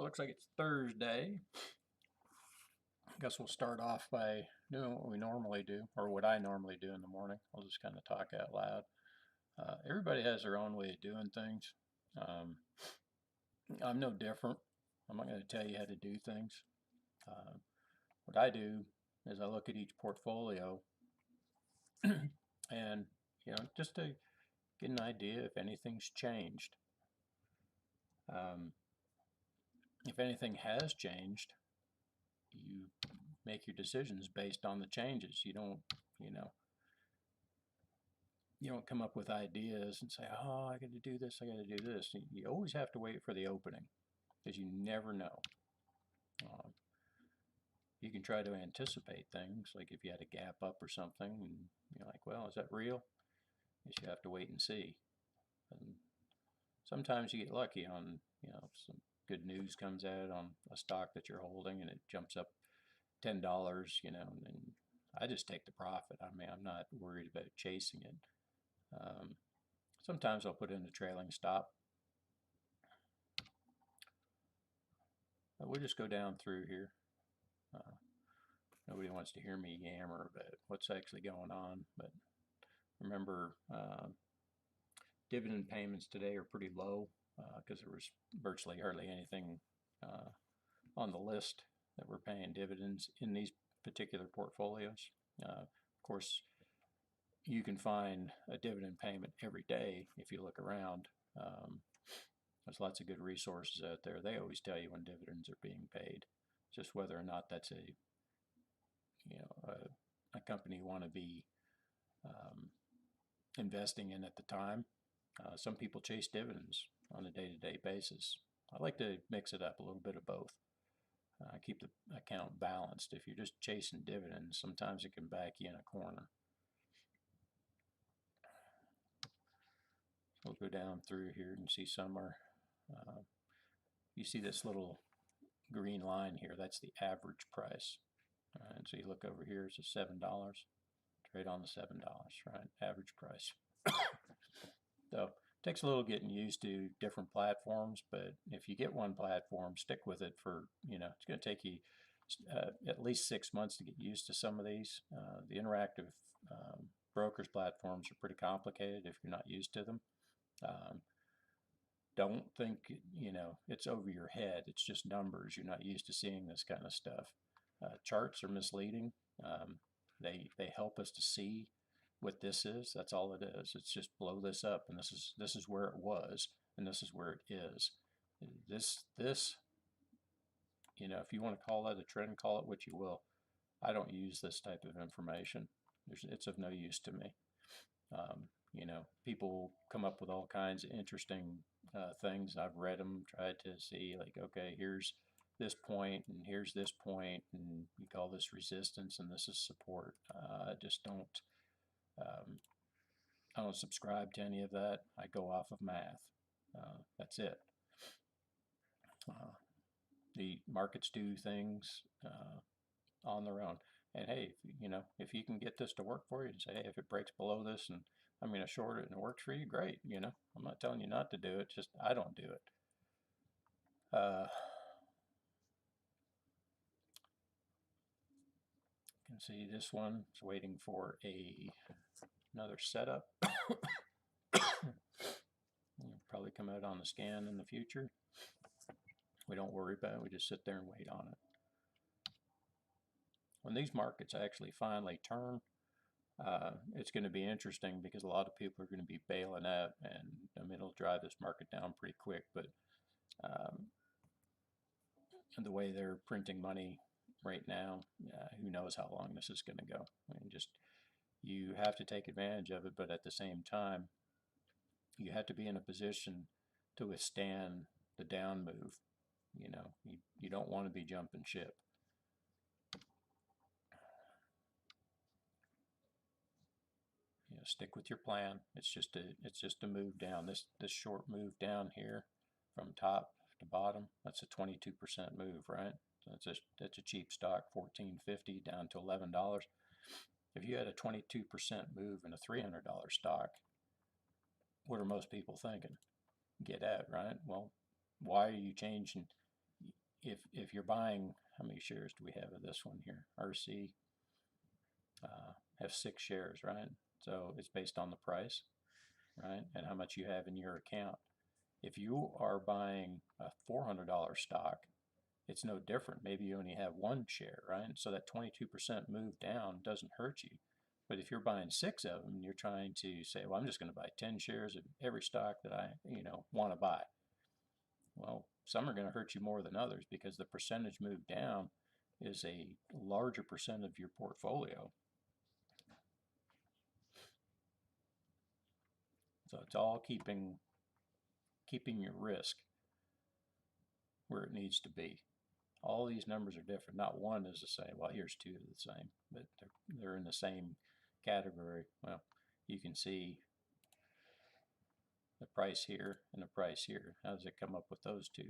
looks like it's Thursday. I guess we'll start off by doing what we normally do, or what I normally do in the morning. I'll just kind of talk out loud. Everybody has their own way of doing things. Um, I'm no different. I'm not going to tell you how to do things. Uh, what I do is I look at each portfolio and, just to get an idea if anything's changed. If anything has changed, you make your decisions based on the changes. You know, you don't come up with ideas and say, oh, I got to do this, I got to do this. You always have to wait for the opening because you never know. Um, you can try to anticipate things, like if you had a gap up or something, and you're like, well, is that real? I guess you have to wait and see. And sometimes you get lucky on, some good news comes out on a stock that you're holding and it jumps up $10, and I just take the profit. I mean, I'm not worried about chasing it. Sometimes I'll put in a trailing stop. But we'll just go down through here. Nobody wants to hear me yammer about what's actually going on, but remember, dividend payments today are pretty low because there was virtually hardly anything on the list that we're paying dividends in these particular portfolios. Of course, you can find a dividend payment every day if you look around. There's lots of good resources out there. They always tell you when dividends are being paid. Just whether or not that's a company you want to be investing in at the time. Some people chase dividends on a day-to-day basis. I like to mix it up, a little bit of both. Keep the account balanced. If you're just chasing dividends, sometimes it can back you in a corner. We'll go down through here and see some are, you see this little green line here, that's the average price. And so you look over here, it's a $7. Trade on the $7, right? Average price. So it takes a little getting used to different platforms, but if you get one platform, stick with it for, it's going to take you at least 6 months to get used to some of these. The interactive brokers platforms are pretty complicated if you're not used to them. Don't think, it's over your head. It's just numbers. You're not used to seeing this kind of stuff. Charts are misleading. They help us to see what this is. That's all it is. It's just blow this up, and this is where it was, and this is where it is. This if you want to call that a trend, call it what you will. I don't use this type of information. It's of no use to me. People come up with all kinds of interesting things. I've read them, tried to see, like, okay, here's this point, and here's this point, and you call this resistance, and this is support. I just don't. I don't subscribe to any of that. I go off of math. That's it. The markets do things on their own. And hey, if you can get this to work for you and say, hey, if it breaks below this and I'm going to short it and it works for you, great. I'm not telling you not to do it, just I don't do it. You can see this one is waiting for another setup. It'll probably come out on the scan in the future. We don't worry about it, we just sit there and wait on it. When these markets actually finally turn, it's going to be interesting because a lot of people are going to be bailing out, and it'll drive this market down pretty quick. But the way they're printing money right now, who knows how long this is going to go. I mean, you have to take advantage of it, but at the same time, you have to be in a position to withstand the down move. You don't want to be jumping ship. Stick with your plan. It's just a move down. This short move down here from top to bottom, that's a 22% move, right? So that's a cheap stock, $14.50 down to $11. If you had a 22% move in a $300 stock, what are most people thinking? Get out, right? Well, why are you changing? if you're buying, how many shares do we have of this one here? RC have 6 shares, right? So it's based on the price, right? And how much you have in your account. If you are buying a $400 stock, it's no different. Maybe you only have 1 share, right? So that 22% move down doesn't hurt you. But if you're buying 6 of them, you're trying to say, well, I'm just going to buy 10 shares of every stock that I, want to buy. Well, some are going to hurt you more than others because the percentage move down is a larger percent of your portfolio. So it's all keeping your risk where it needs to be. All these numbers are different. Not one is the same. Well, here's 2 of the same, but they're in the same category. Well, you can see the price here and the price here. How does it come up with those 2?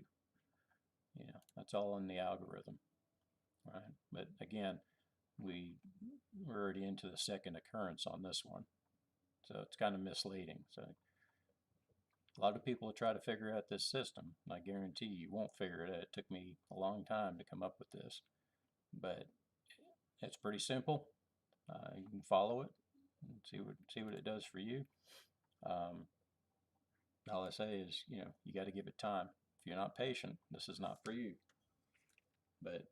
That's all in the algorithm, right? But again, we're already into the second occurrence on this one, so it's kind of misleading. So a lot of people try to figure out this system, and I guarantee you won't figure it out. It took me a long time to come up with this, but it's pretty simple. You can follow it and see what it does for you. All I say is, you got to give it time. If you're not patient, this is not for you. But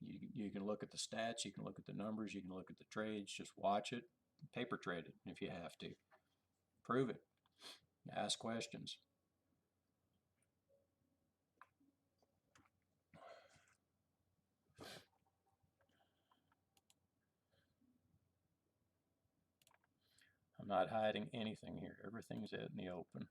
you can look at the stats, you can look at the numbers, you can look at the trades, just watch it, paper trade it if you have to. Prove it. Ask questions. I'm not hiding anything here. Everything's out in the open.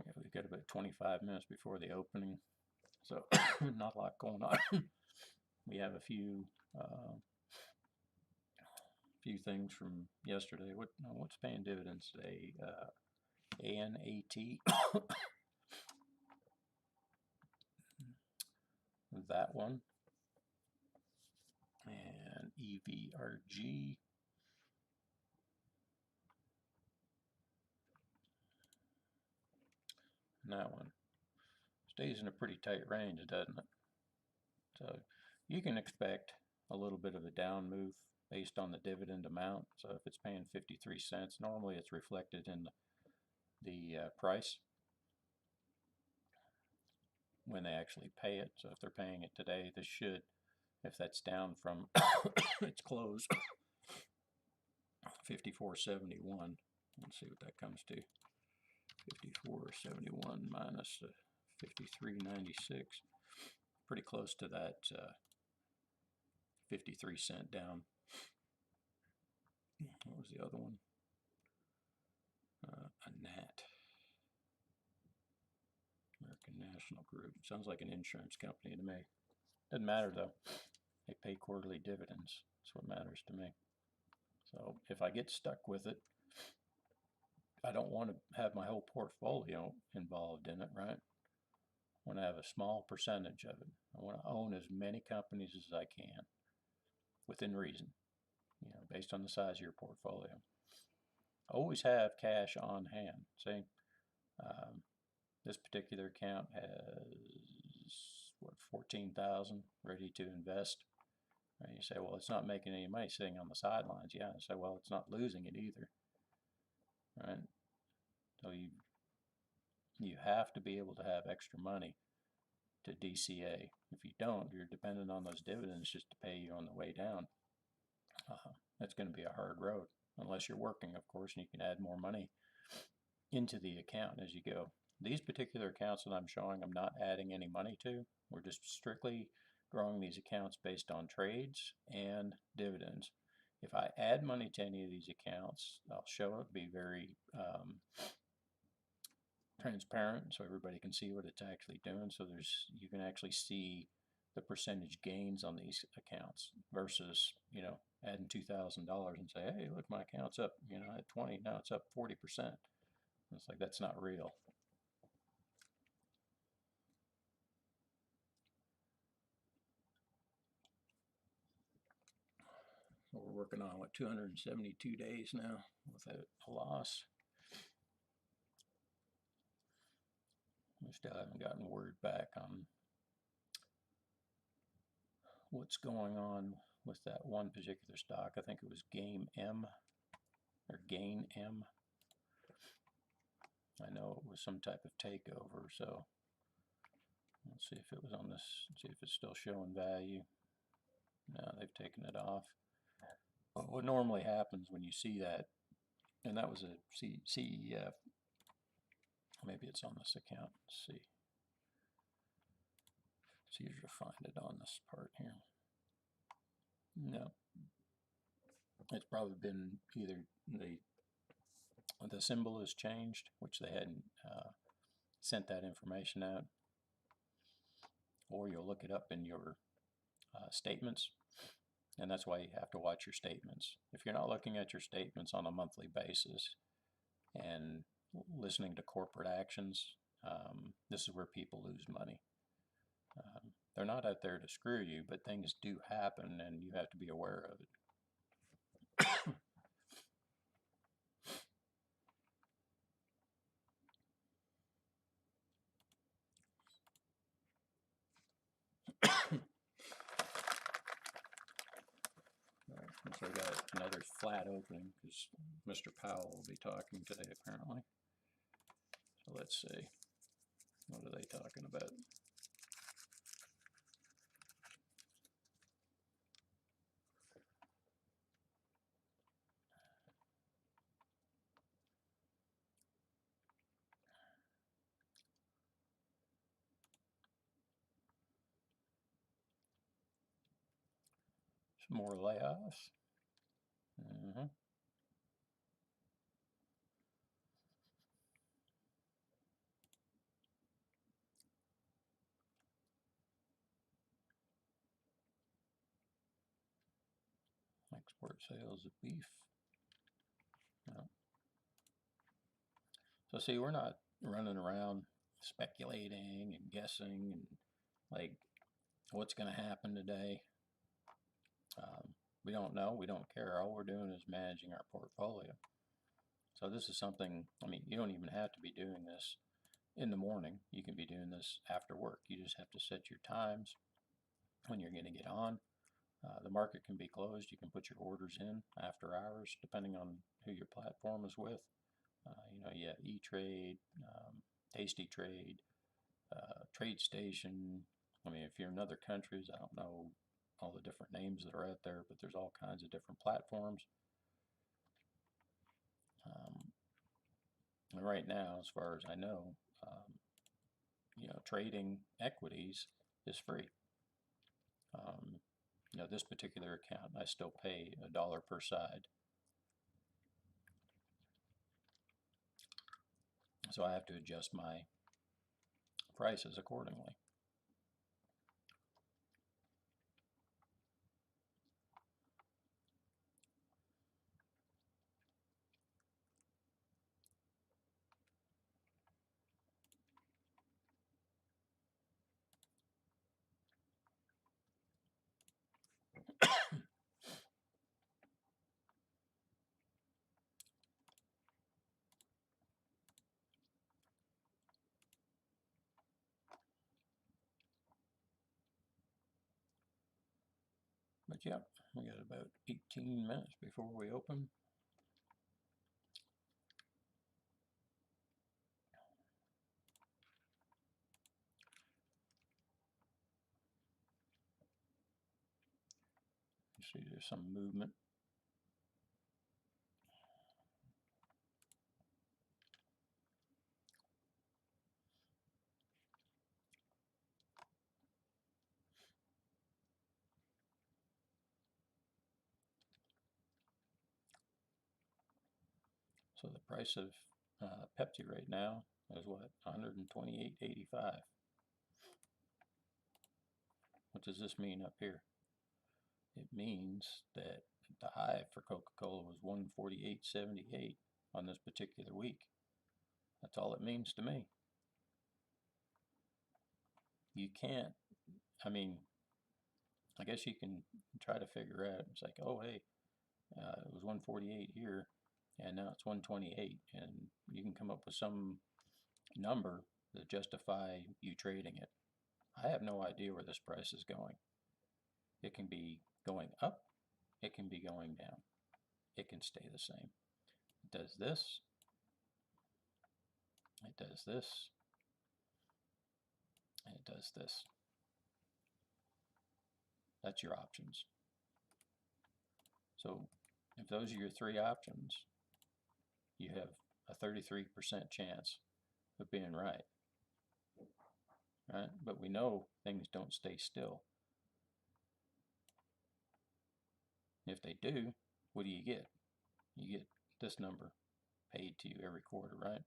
Yeah, we've got about 25 minutes before the opening, so not a lot going on. We have a few things from yesterday. What's paying dividends today? ANAT. That one. And EVRG. And that one. Stays in a pretty tight range, doesn't it? So you can expect a little bit of a down move based on the dividend amount. So if it's paying 53 cents, normally it's reflected in the price when they actually pay it. So if they're paying it today, this should, if that's down from its close, 54.71. Let's see what that comes to. 54.71 minus 53.96. Pretty close to that 53 cent down. What was the other one? A NAT. American National Group. Sounds like an insurance company to me. Doesn't matter though. They pay quarterly dividends. That's what matters to me. So if I get stuck with it, I don't want to have my whole portfolio involved in it, right? I want to have a small percentage of it. I want to own as many companies as I can within reason, based on the size of your portfolio. Always have cash on hand. See, this particular account has, what, 14,000 ready to invest. Right? You say, well, it's not making any money sitting on the sidelines. Yeah, I say, well, it's not losing it either. Right? So you have to be able to have extra money to DCA. If you don't, you're dependent on those dividends just to pay you on the way down. That's going to be a hard road, unless you're working, of course, and you can add more money into the account as you go. These particular accounts that I'm showing, I'm not adding any money to. We're just strictly growing these accounts based on trades and dividends. If I add money to any of these accounts, I'll show it, be very transparent so everybody can see what it's actually doing. So you can actually see the percentage gains on these accounts versus, adding $2,000 and say, hey, look, my account's up, at 20, now it's up 40%. It's like, that's not real. we're working on, what, 272 days now without a loss. We still haven't gotten word back on what's going on with that one particular stock. I think it was Game M or Gain M. I know it was some type of takeover, so let's see if it was on this, see if it's still showing value. No, they've taken it off. But what normally happens when you see that, and that was a CEF, maybe it's on this account, let's see. It's easier to find it on this part here. No, it's probably been either the symbol has changed, which they hadn't sent that information out, or you'll look it up in your statements, and that's why you have to watch your statements. If you're not looking at your statements on a monthly basis and listening to corporate actions, this is where people lose money. They're not out there to screw you, but things do happen and you have to be aware of it. So we got another flat opening because Mr. Powell will be talking today apparently. So let's see. What are they talking about? Some more layoffs. Export sales of beef. No. So see, we're not running around speculating and guessing and like what's going to happen today. We don't know. We don't care. All we're doing is managing our portfolio. So this is something, I mean, you don't even have to be doing this in the morning. You can be doing this after work. You just have to set your times when you're going to get on. The market can be closed. You can put your orders in after hours, depending on who your platform is with. You know, you have E-Trade, Tasty Trade, Trade Station. I mean, if you're in other countries, I don't know all the different names that are out there, but there's all kinds of different platforms. And right now, as far as I know, you know, trading equities is free. You know, this particular account, I still pay $1 per side. So I have to adjust my prices accordingly. But yeah, we got about 18 minutes before we open. You see there's some movement. So the price of Pepsi right now is what? 128.85. What does this mean up here? It means that the high for Coca-Cola was 148.78 on this particular week. That's all it means to me. You can't, I mean, I guess you can try to figure out, it's like, oh, hey, It was 148 here, and now it's 128, and you can come up with some number that justify you trading it. I have no idea where this price is going. It can be going up, it can be going down, it can stay the same. It does this, it does this, and it does this. That's your options. So if those are your three options, you have a 33% chance of being right. Right? But we know things don't stay still. If they do, what do you get? You get this number paid to you every quarter, right?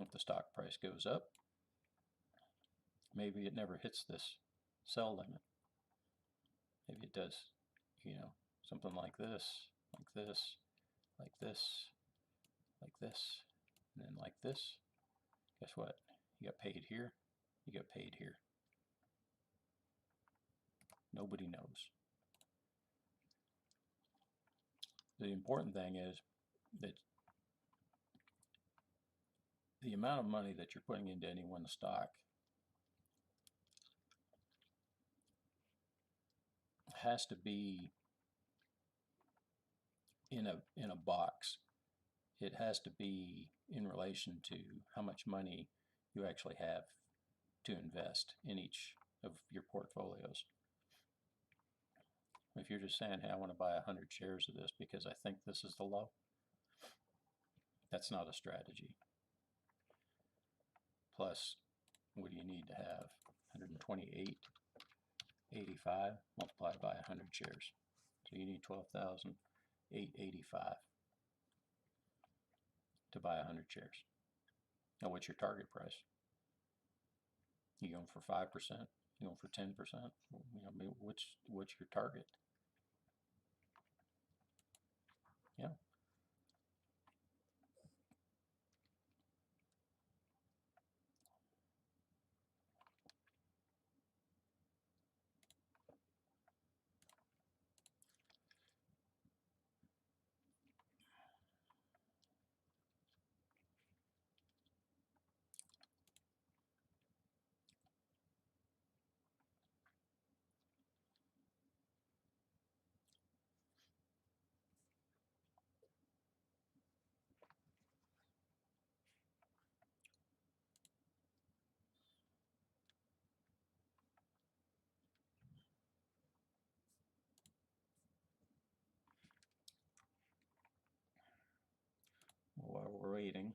If the stock price goes up, maybe it never hits this sell limit. Maybe it does, something like this, like this, like this, like this, and then like this. Guess what? You got paid here, you got paid here. Nobody knows. The important thing is that the amount of money that you're putting into any one stock has to be in a box. It has to be in relation to how much money you actually have to invest in each of your portfolios. If you're just saying, hey, I want to buy 100 shares of this because I think this is the low, that's not a strategy. Plus, what do you need to have? 128.85 multiplied by 100 shares. So you need 12,885 to buy 100 shares. Now, what's your target price? You going for 5%? You going for 10%? What's your target? Yeah. While we're waiting,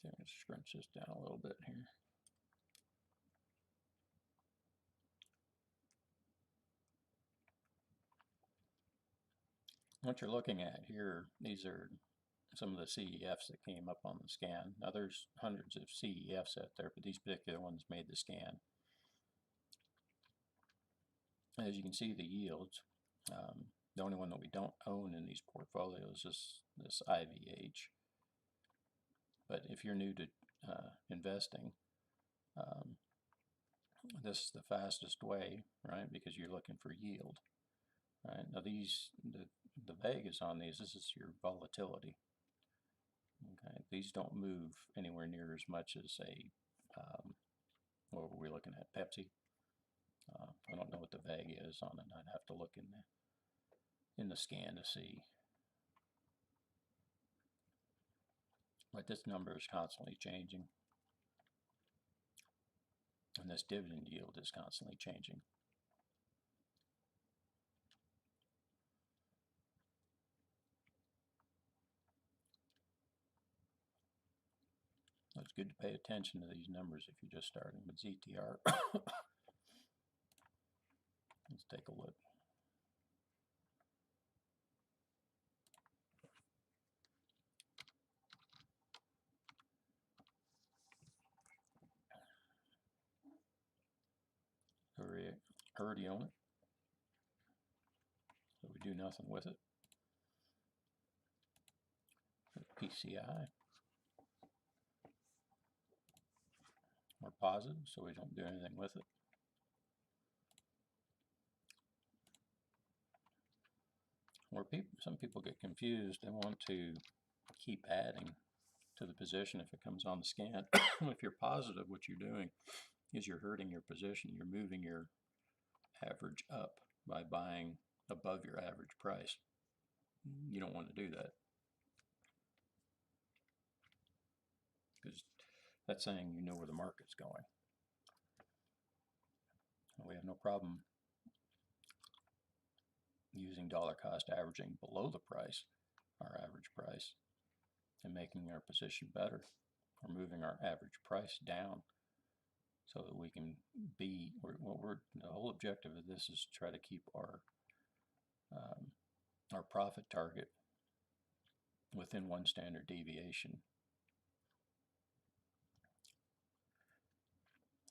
I'm going to scrunch this down a little bit here. What you're looking at here, these are some of the CEFs that came up on the scan. Now there's hundreds of CEFs out there, but these particular ones made the scan. As you can see, the yields, the only one that we don't own in these portfolios is this IVH. But if you're new to investing, this is the fastest way, right? Because you're looking for yield, right? Now the Vegas on these, this is your volatility. Okay, these don't move anywhere near as much as what were we looking at? Pepsi. I don't know what the VEG is on it. I'd have to look in the scan to see. But this number is constantly changing, and this dividend yield is constantly changing. it's good to pay attention to these numbers if you're just starting with ZTR. Let's take a look. So we already own it, so we do nothing with it. PCI. We're positive, so we don't do anything with it. Where some people get confused, they want to keep adding to the position if it comes on the scan. If you're positive, what you're doing is you're hurting your position. You're moving your average up by buying above your average price. You don't want to do that, because that's saying you know where the market's going. We have no problem using dollar cost averaging below the price, our average price, and making our position better, or moving our average price down, so that we can be, the whole objective of this is to try to keep our profit target within one standard deviation.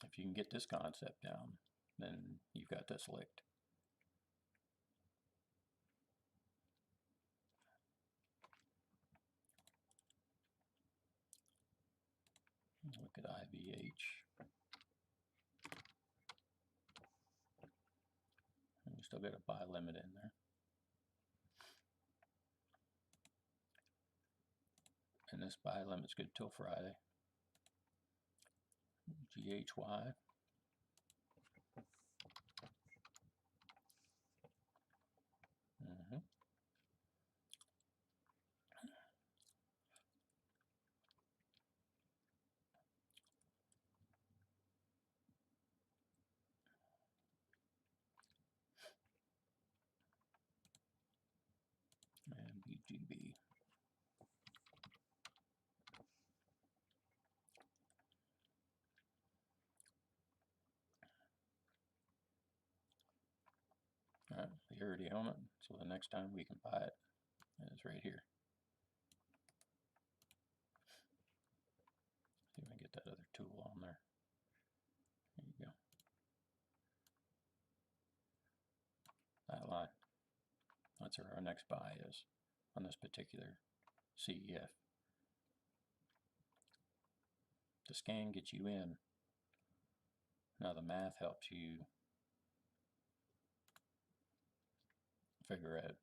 If you can get this concept down, then you've got this licked. Look at IVH. And we still got a buy limit in there. And this buy limit's good till Friday. GHY. And BGB. Alright, we already own it, so the next time we can buy it is right here. See if I can get that other tool on there. There you go. That line. That's where our next buy is on this particular CEF. The scan gets you in. Now the math helps you figure out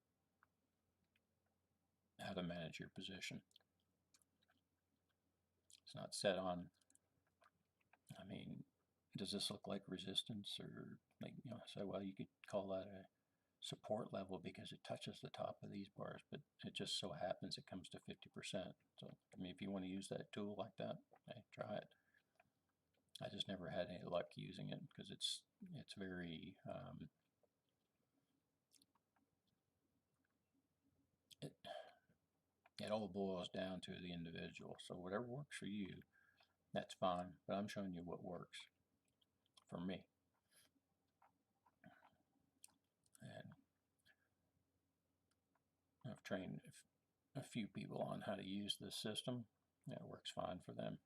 how to manage your position. It's not set on, I mean, does this look like resistance, or like, you know, so well, you could call that a support level because it touches the top of these bars, but it just so happens it comes to 50%. So, I mean, if you want to use that tool like that, hey, try it. I just never had any luck using it because it's very it all boils down to the individual. So whatever works for you, that's fine. But I'm showing you what works for me. And I've trained a few people on how to use this system. It works fine for them.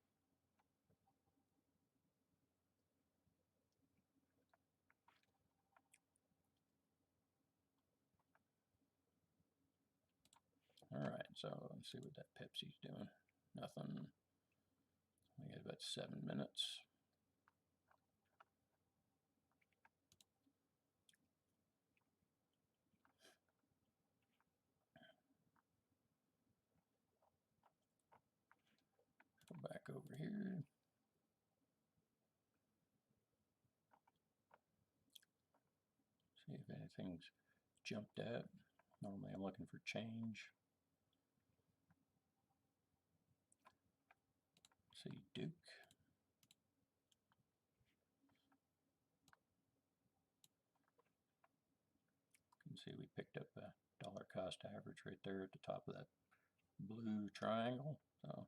Alright, so let's see what that Pepsi's doing. Nothing. We got about 7 minutes. Go back over here. See if anything's jumped out. Normally I'm looking for change. See Duke. You can see we picked up a dollar cost average right there at the top of that blue triangle. So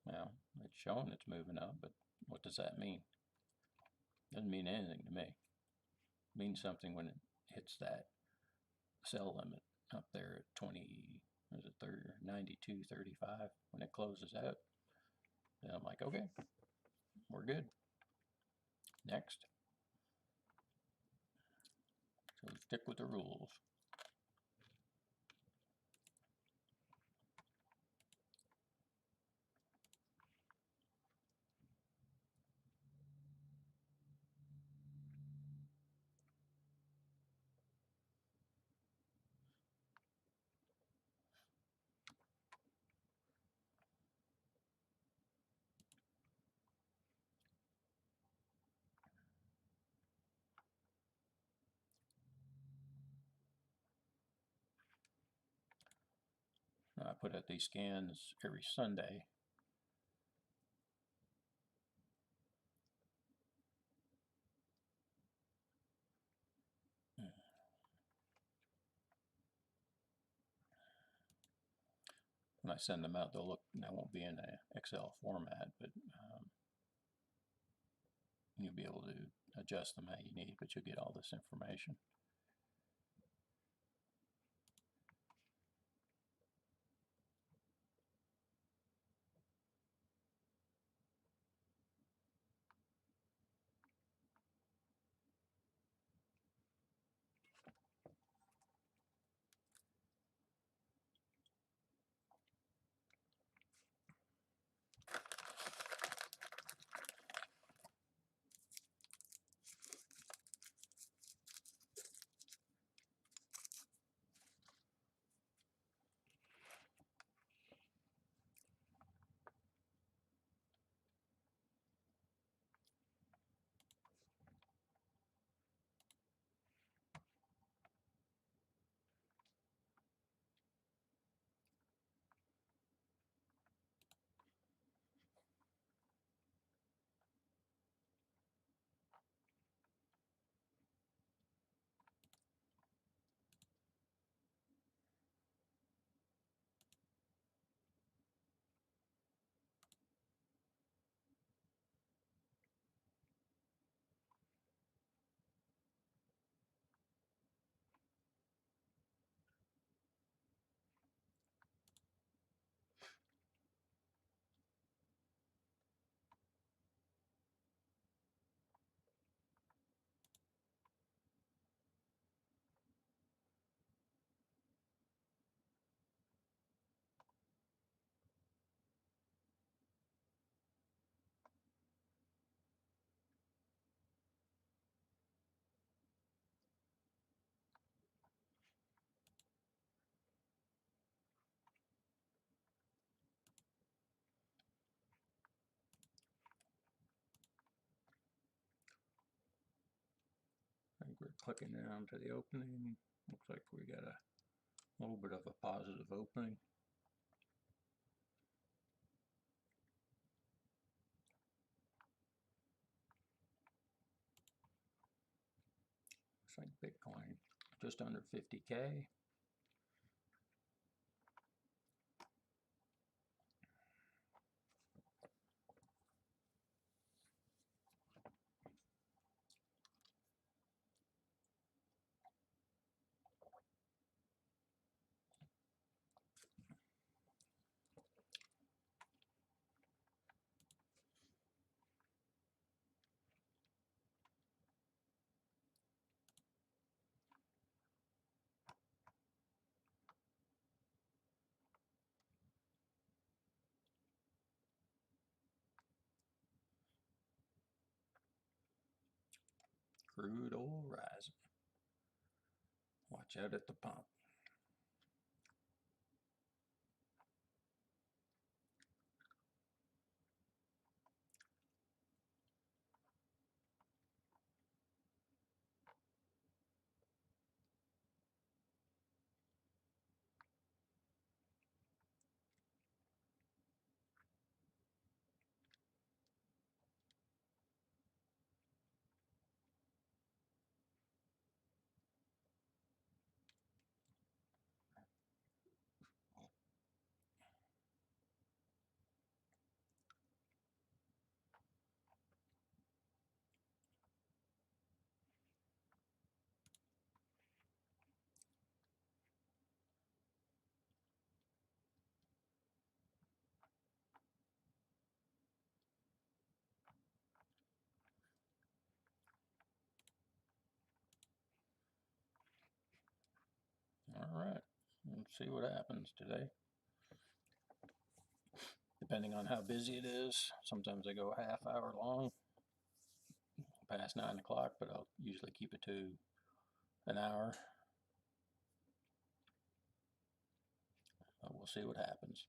Well, it's showing it's moving up, but what does that mean? Doesn't mean anything to me. It means something when it hits that sell limit up there at 20, was it 92.35 when it closes out. Then I'm like, okay, we're good. Next. So stick with the rules. I put out these scans every Sunday. When I send them out, they'll look, they won't be in an Excel format, but you'll be able to adjust them how you need, but you'll get all this information. I think we're clicking down to the opening. Looks like we got a little bit of a positive opening. Looks like Bitcoin just under 50K. Crude oil rising. Watch out at the pump. see what happens today. Depending on how busy it is, sometimes I go a half hour long, past 9 o'clock, but I'll usually keep it to an hour. We'll see what happens.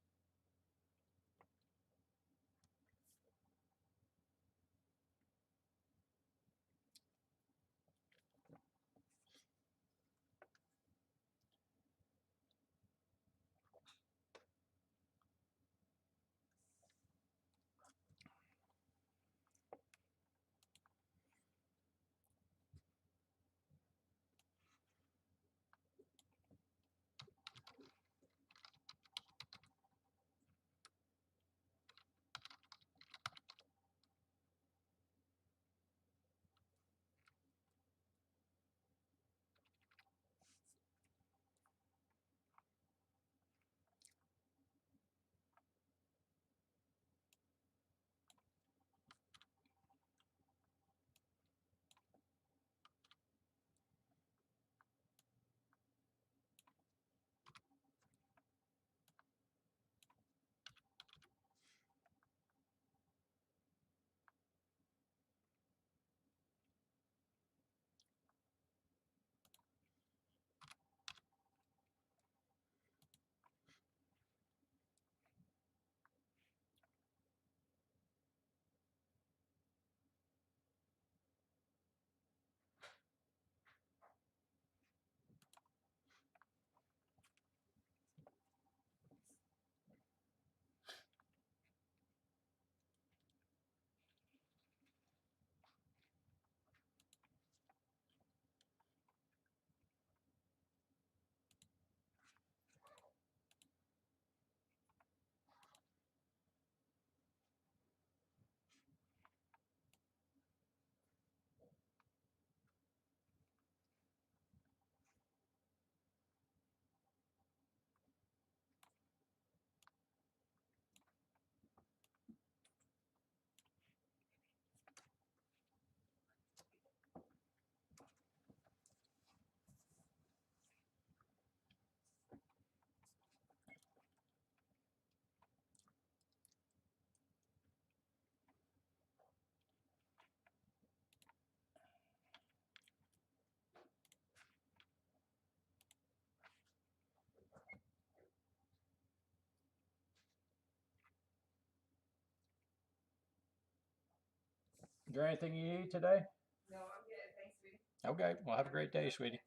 Is there anything you need today? No, I'm good. Thanks, sweetie. Okay, well, have a great day, sweetie.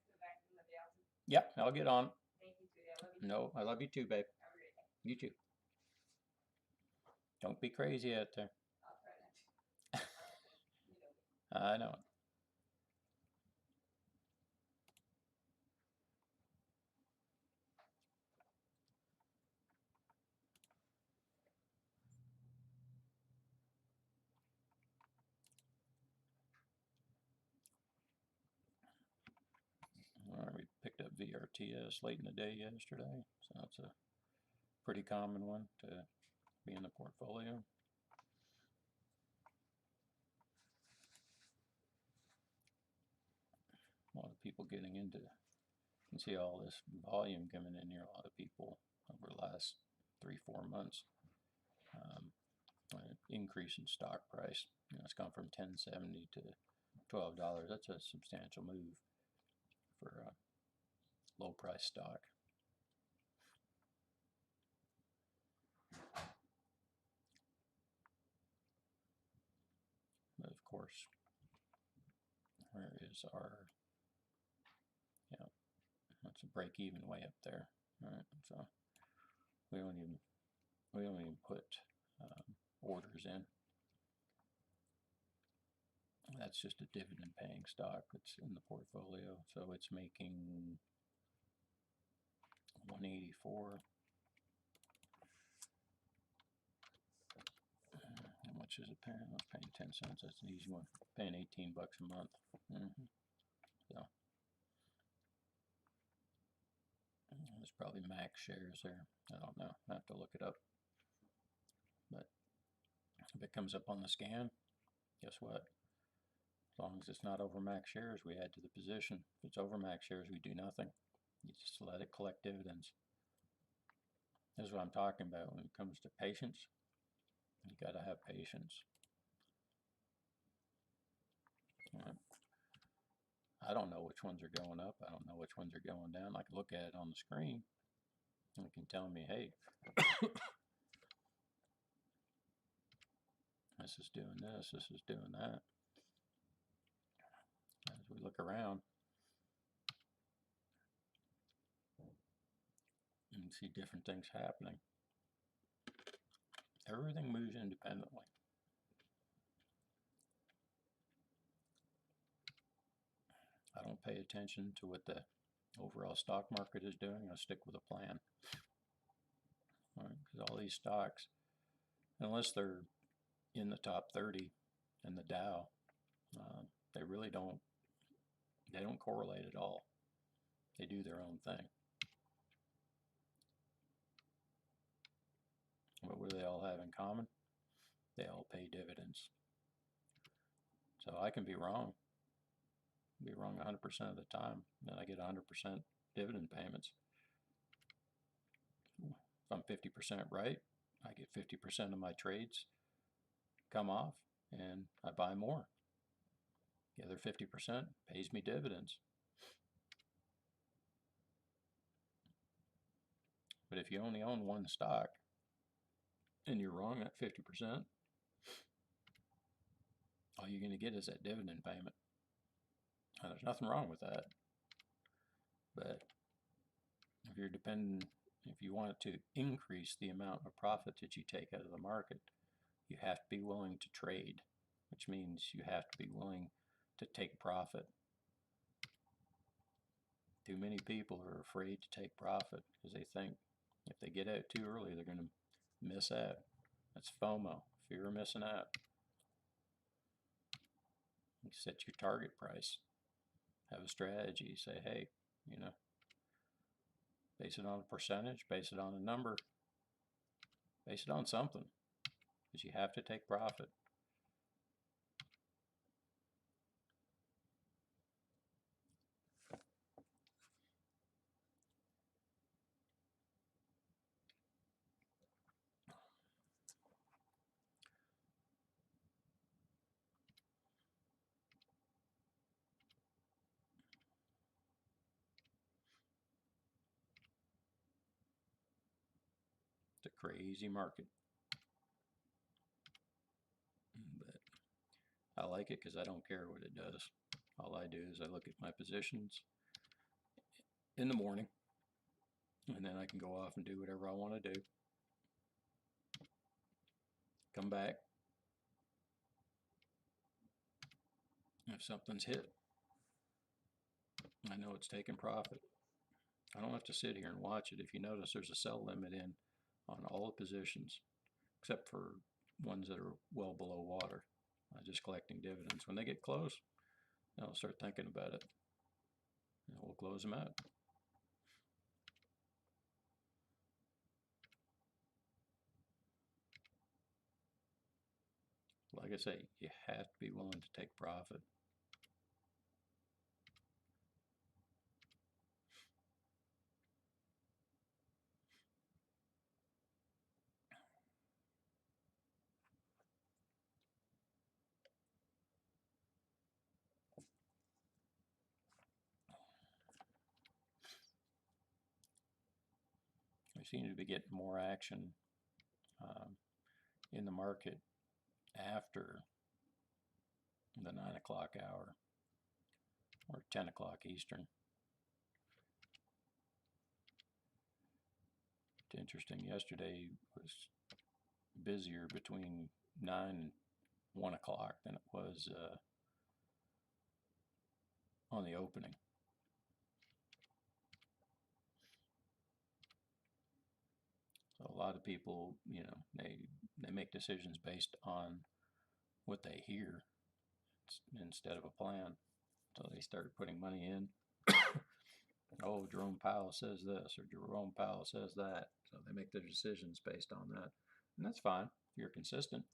Yep, I'll get on. Thank you, sweetie. I love you. No, I love you too, babe. Have a great day. You too. Don't be crazy out there. I'll try not to. You know me. I know. All right, we picked up VRTS late in the day yesterday, so that's a pretty common one to be in the portfolio. A lot of people getting into, you can see all this volume coming in here. A lot of people over the last 3-4 months. Increase in stock price. You know, it's gone from $10.70 to $12. That's a substantial move for a low price stock. But of course, where is our, yeah, that's a break even way up there. All right, so we don't even put orders in. That's just a dividend paying stock that's in the portfolio, so it's making 184. How much is it paying? I was paying 10 cents. That's an easy one. Paying 18 bucks a month. So there's probably max shares there. I don't know. I have to look it up. But if it comes up on the scan, guess what? As long as it's not over max shares, we add to the position. If it's over max shares, we do nothing. You just let it collect dividends. This is what I'm talking about when it comes to patience. You got to have patience. I don't know which ones are going up. I don't know which ones are going down. I can look at it on the screen and it can tell me, hey, this is doing this, this is doing that. As we look around and see different things happening, everything moves independently. I don't pay attention to what the overall stock market is doing. I stick with a plan. Because all these stocks, unless they're in the top 30 in the Dow, they really don't correlate at all. They do their own thing. But what do they all have in common? They all pay dividends. So I can be wrong. Be wrong 100% of the time, and I get 100% dividend payments. If I'm 50% right, I get 50% of my trades come off and I buy more. The other 50% pays me dividends. But if you only own one stock and you're wrong at 50%, all you're going to get is that dividend payment. And there's nothing wrong with that. But if you're if you want to increase the amount of profit that you take out of the market, you have to be willing to trade, which means you have to be willing to take profit. Too many people are afraid to take profit because they think if they get out too early, they're going to miss out. That's FOMO, fear of missing out. You set your target price. Have a strategy. Say, hey, base it on a percentage, base it on a number, base it on something, because you have to take profit. It's a crazy market. But I like it because I don't care what it does. All I do is I look at my positions in the morning, and then I can go off and do whatever I want to do. Come back. If something's hit, I know it's taking profit. I don't have to sit here and watch it. If you notice, there's a sell limit in on all the positions, except for ones that are well below water. I'm just collecting dividends. When they get close, I'll start thinking about it. And we'll close them out. Like I say, you have to be willing to take profit. We seem to be getting more action in the market after the 9 o'clock hour or 10 o'clock Eastern. It's interesting. Yesterday was busier between 9 and 1 o'clock than it was on the opening. So a lot of people, they make decisions based on what they hear instead of a plan. So they start putting money in. Oh, Jerome Powell says this, or Jerome Powell says that. So they make their decisions based on that. And that's fine if you're consistent.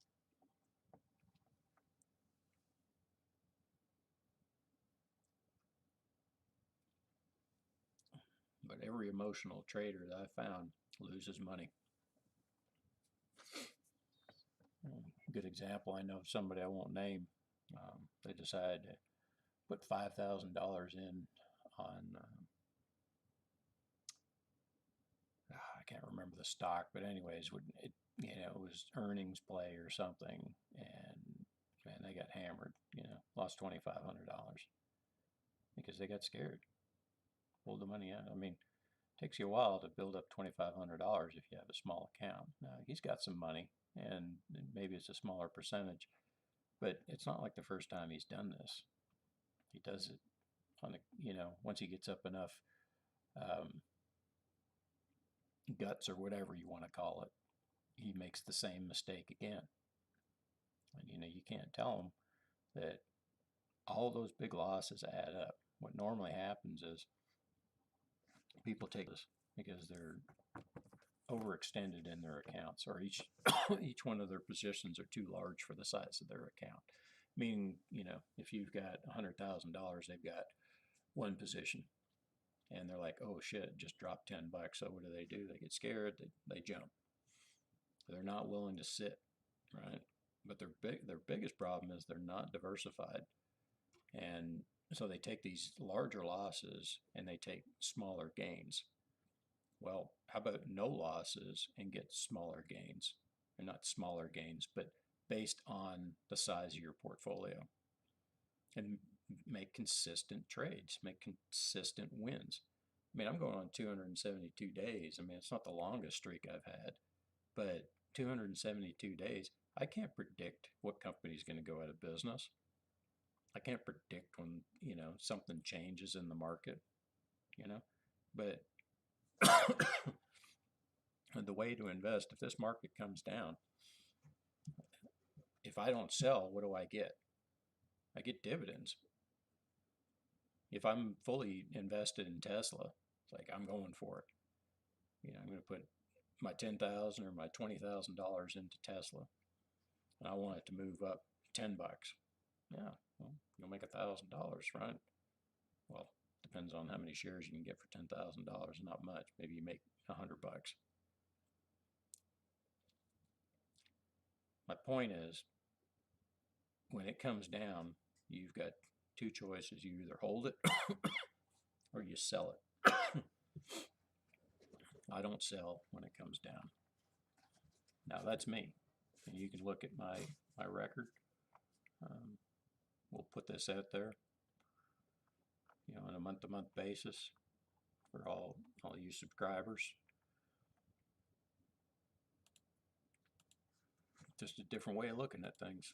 But every emotional trader that I found loses money. Good example, I know of somebody I won't name. They decided to put $5,000 in on, I can't remember the stock, but anyways, it was earnings play or something, and man, they got hammered. Lost $2,500 because they got scared, pulled the money out. I mean, it takes you a while to build up $2,500 if you have a small account. Now, he's got some money, and maybe it's a smaller percentage, but it's not like the first time he's done this. He does it on once he gets up enough guts or whatever you want to call it, he makes the same mistake again. And you can't tell him that all those big losses add up. What normally happens is people take this because they're overextended in their accounts, or each each one of their positions are too large for the size of their account. Meaning, if you've got $100,000, they've got one position, and they're like, oh shit, it just dropped 10 bucks. So what do? They get scared, they jump. They're not willing to sit, right? But their biggest problem is they're not diversified. And so they take these larger losses and they take smaller gains. Well, how about no losses and get smaller gains? Or not smaller gains, but based on the size of your portfolio. And make consistent trades, make consistent wins. I mean, I'm going on 272 days. I mean, it's not the longest streak I've had, but 272 days, I can't predict what company's going to go out of business. I can't predict when, something changes in the market, but the way to invest, if this market comes down, if I don't sell, what do I get? I get dividends. If I'm fully invested in Tesla, it's like I'm going for it. I'm going to put my $10,000 or my $20,000 into Tesla, and I want it to move up 10 bucks. Yeah, well, you'll make $1,000, right? Well, depends on how many shares you can get for $10,000. Not much. Maybe you make 100 bucks. My point is, when it comes down, you've got two choices. You either hold it or you sell it. I don't sell when it comes down. Now that's me. And you can look at my record. We'll put this out there, on a month-to-month basis for all you subscribers. Just a different way of looking at things.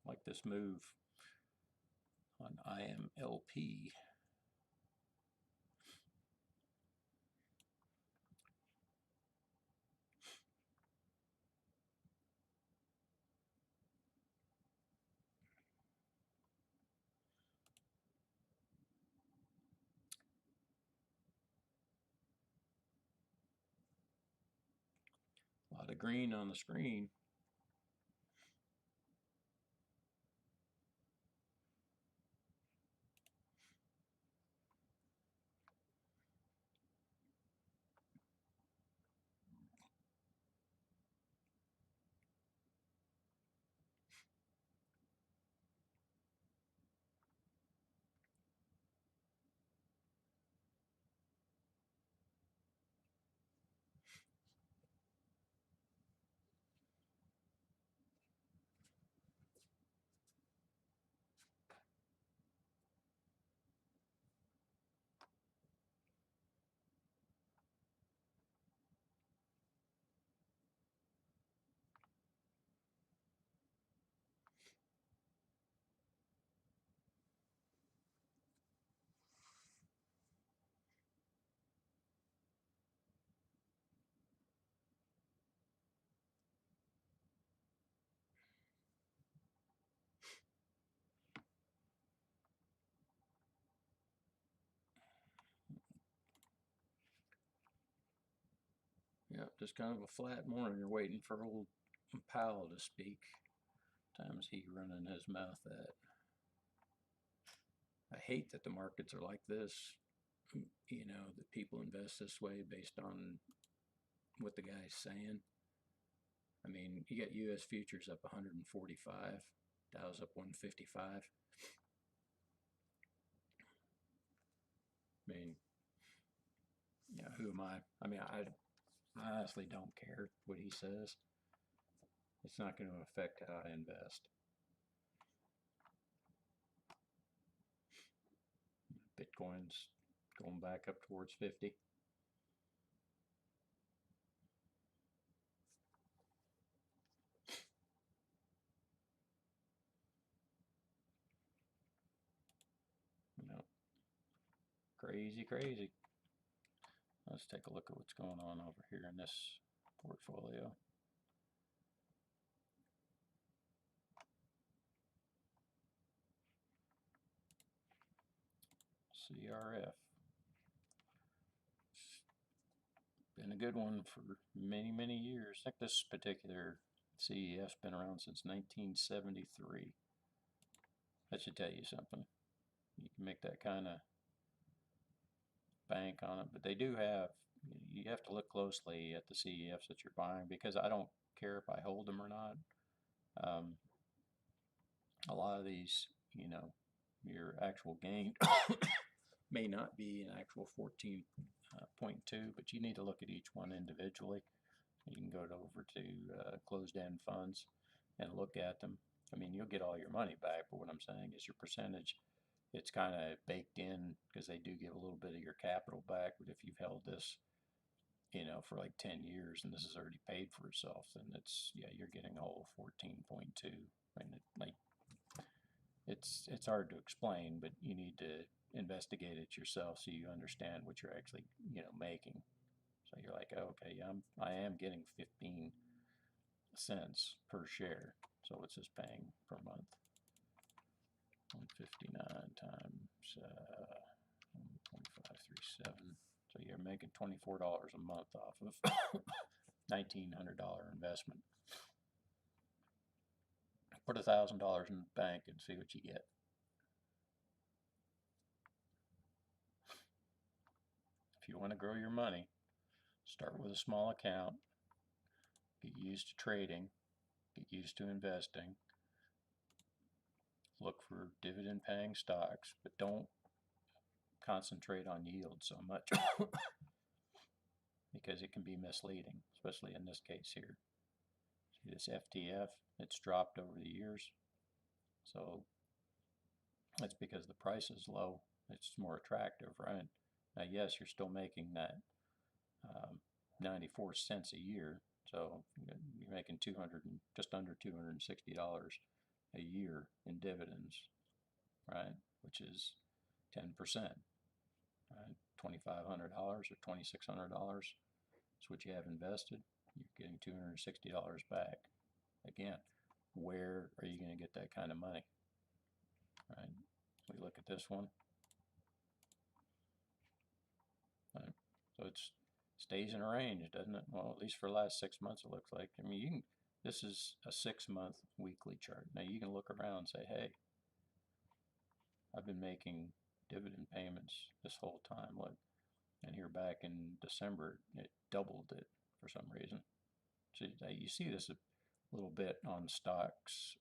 Like this move on IMLP. A lot of green on the screen. Yep, just kind of a flat morning. You're waiting for old Powell to speak. Times he running his mouth at. I hate that the markets are like this. you know, that people invest this way based on what the guy's saying. I mean, you got U.S. futures up 145, Dow's up 155. I mean, you know, who am I? I mean, I honestly don't care what he says. It's not going to affect how I invest. Bitcoin's going back up towards 50. You know, crazy, crazy. Let's take a look at what's going on over here in this portfolio. CRF. Been a good one for many, many years. I think this particular CEF's been around since 1973. That should tell you something. You can make that kind of bank on it, but they do have, you have to look closely at the CEFs that you're buying, because I don't care if I hold them or not. A lot of these, you know, your actual gain may not be an actual 14.2, but you need to look at each one individually. You can go over to closed-end funds and look at them. I mean, you'll get all your money back, but what I'm saying is your percentage, it's kind of baked in, because they do give a little bit of your capital back. But if you've held this, you know, for like 10 years and this has already paid for itself, then it's, yeah, you're getting a whole 14.2. I mean, it's hard to explain, but you need to investigate it yourself so you understand what you're actually, you know, making. So you're like, oh, okay, yeah, I am getting 15 cents per share. So what's this paying per month? 159 times 1.537. So you're making $24 a month off of $1,900 investment. Put $1,000 in the bank and see what you get. If you want to grow your money, start with a small account, get used to trading, get used to investing, look for dividend paying stocks, but don't concentrate on yield so much because it can be misleading, especially in this case here. See this FTF, it's dropped over the years. So that's because the price is low. It's more attractive, right? Now, yes, you're still making that 94 cents a year. So you're making just under $260 a year in dividends, right? Which is 10%, right? $2,500 or $2,600 is what you have invested. You're getting $260 back. Again, where are you going to get that kind of money, right? We look at this one, right? So it stays in a range, doesn't it? Well, at least for the last 6 months, it looks like. I mean, you can. This is a 6-month weekly chart. Now you can look around and say, hey, I've been making dividend payments this whole time. Look, and here back in December, it doubled it for some reason. So you see this a little bit on stocks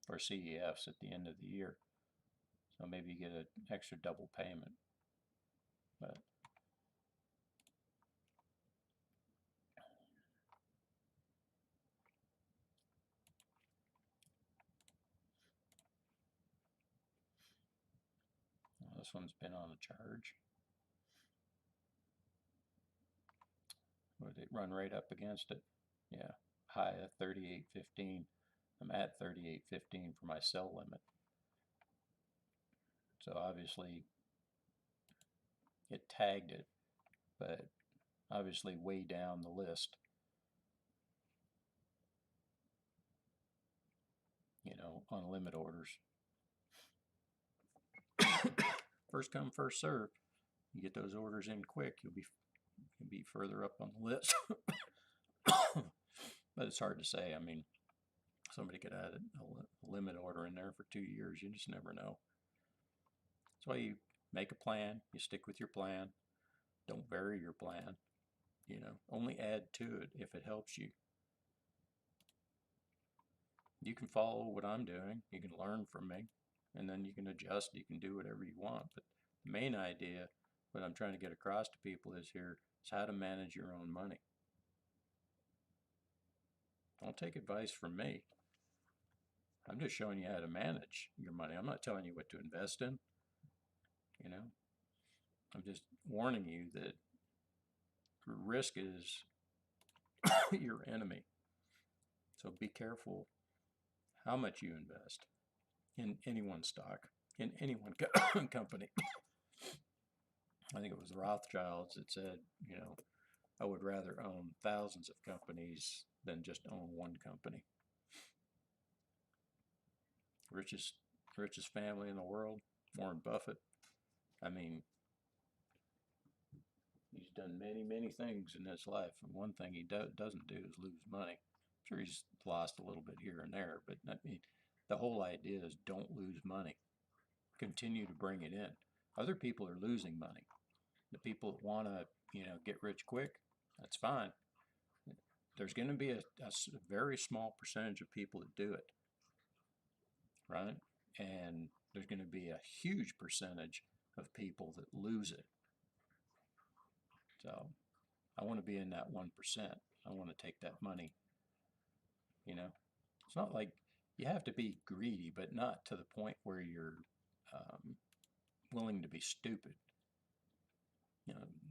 or CEFs at the end of the year. So maybe you get an extra double payment. But this one's been on a charge. Would it run right up against it? Yeah, high of 38.15. I'm at 38.15 for my sell limit. So obviously it tagged it, but obviously way down the list. You know, on limit orders. First come, first serve. You get those orders in quick, you'll be further up on the list. But it's hard to say. I mean, somebody could add a limit order in there for 2 years. You just never know. That's why make a plan, you stick with your plan, don't vary your plan, only add to it if it helps you. You can follow what I'm doing, you can learn from me, and then you can adjust, you can do whatever you want. But the main idea, what I'm trying to get across to people is how to manage your own money. Don't take advice from me. I'm just showing you how to manage your money. I'm not telling you what to invest in. I'm just warning you that risk is your enemy. So be careful how much you invest in any one stock, in any one company. I think it was the Rothschilds that said, I would rather own thousands of companies than just own one company. Richest family in the world, Warren Buffett. I mean, he's done many, many things in his life, and one thing he doesn't do is lose money. I'm sure he's lost a little bit here and there, but I mean, the whole idea is don't lose money. Continue to bring it in. Other people are losing money. The people that want to, get rich quick, that's fine. There's going to be a very small percentage of people that do it, right? And there's going to be a huge percentage of people that lose it. So I want to be in that 1%. I want to take that money. It's not like you have to be greedy, but not to the point where you're willing to be stupid.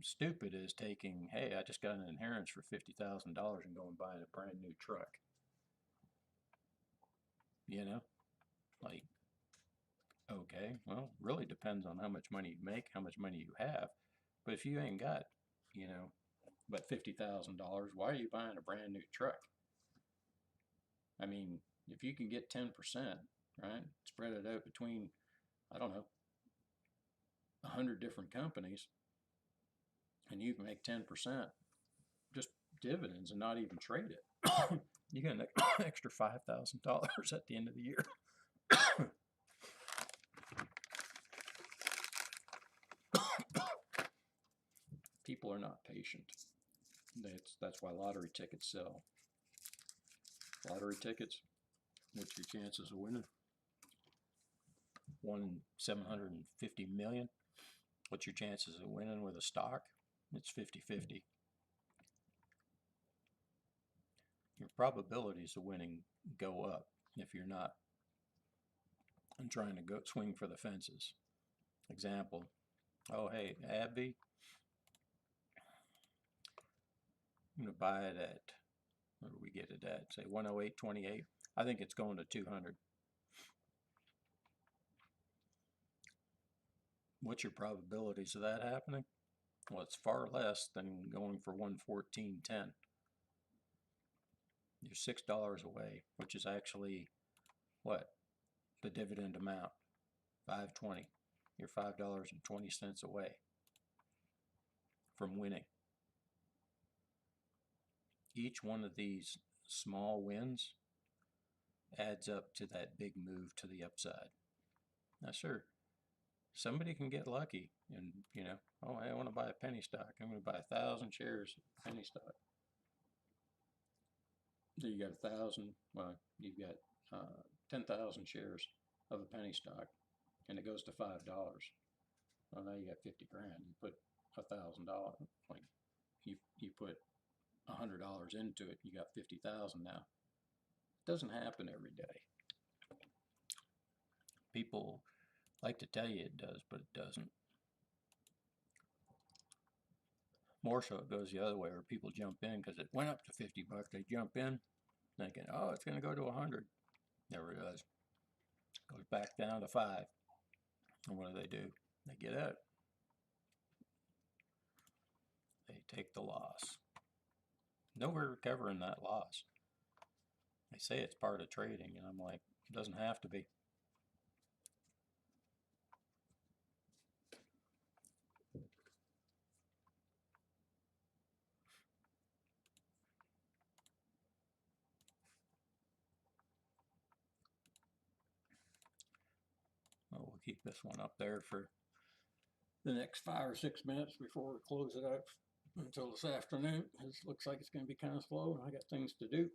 Stupid is taking, hey, I just got an inheritance for $50,000 and going and buying a brand new truck. Like, okay, well, really depends on how much money you make, how much money you have. But if you ain't got, but $50,000, why are you buying a brand new truck? I mean, if you can get 10%, right, spread it out between, I don't know, 100 different companies, and you can make 10% just dividends and not even trade it, you get an extra $5,000 at the end of the year. People are not patient. That's why lottery tickets sell. Lottery tickets, what's your chances of winning? 1 in 750 million. What's your chances of winning with a stock? It's 50-50. Your probabilities of winning go up if you're not trying to go swing for the fences. Example, oh hey, AbbVie, I'm going to buy it at, what do we get it at? Say 108.28. I think it's going to 200. What's your probabilities of that happening? Well, it's far less than going for 114.10. You're $6 away, which is actually what? The dividend amount, $5.20. You're $5.20 away from winning. Each one of these small wins adds up to that big move to the upside. Now, sure, somebody can get lucky and, oh, hey, I want to buy a penny stock. I'm going to buy 1,000 shares of penny stock. So you got 1,000, well, you've got 10,000 shares of a penny stock, and it goes to $5. Well, now you got 50 grand. You put $1,000, like you put $100 into it, you got 50,000 now. It doesn't happen every day. People like to tell you it does, but it doesn't. More so it goes the other way, where people jump in because it went up to 50 bucks. They jump in thinking, oh, it's going to go to 100. Never does. Goes back down to 5. And what do? They get out. They take the loss. No recovering that loss. They say it's part of trading, and I'm like, it doesn't have to be. Well, we'll keep this one up there for the next 5 or 6 minutes before we close it up until this afternoon. It looks like it's going to be kind of slow, and I got things to do.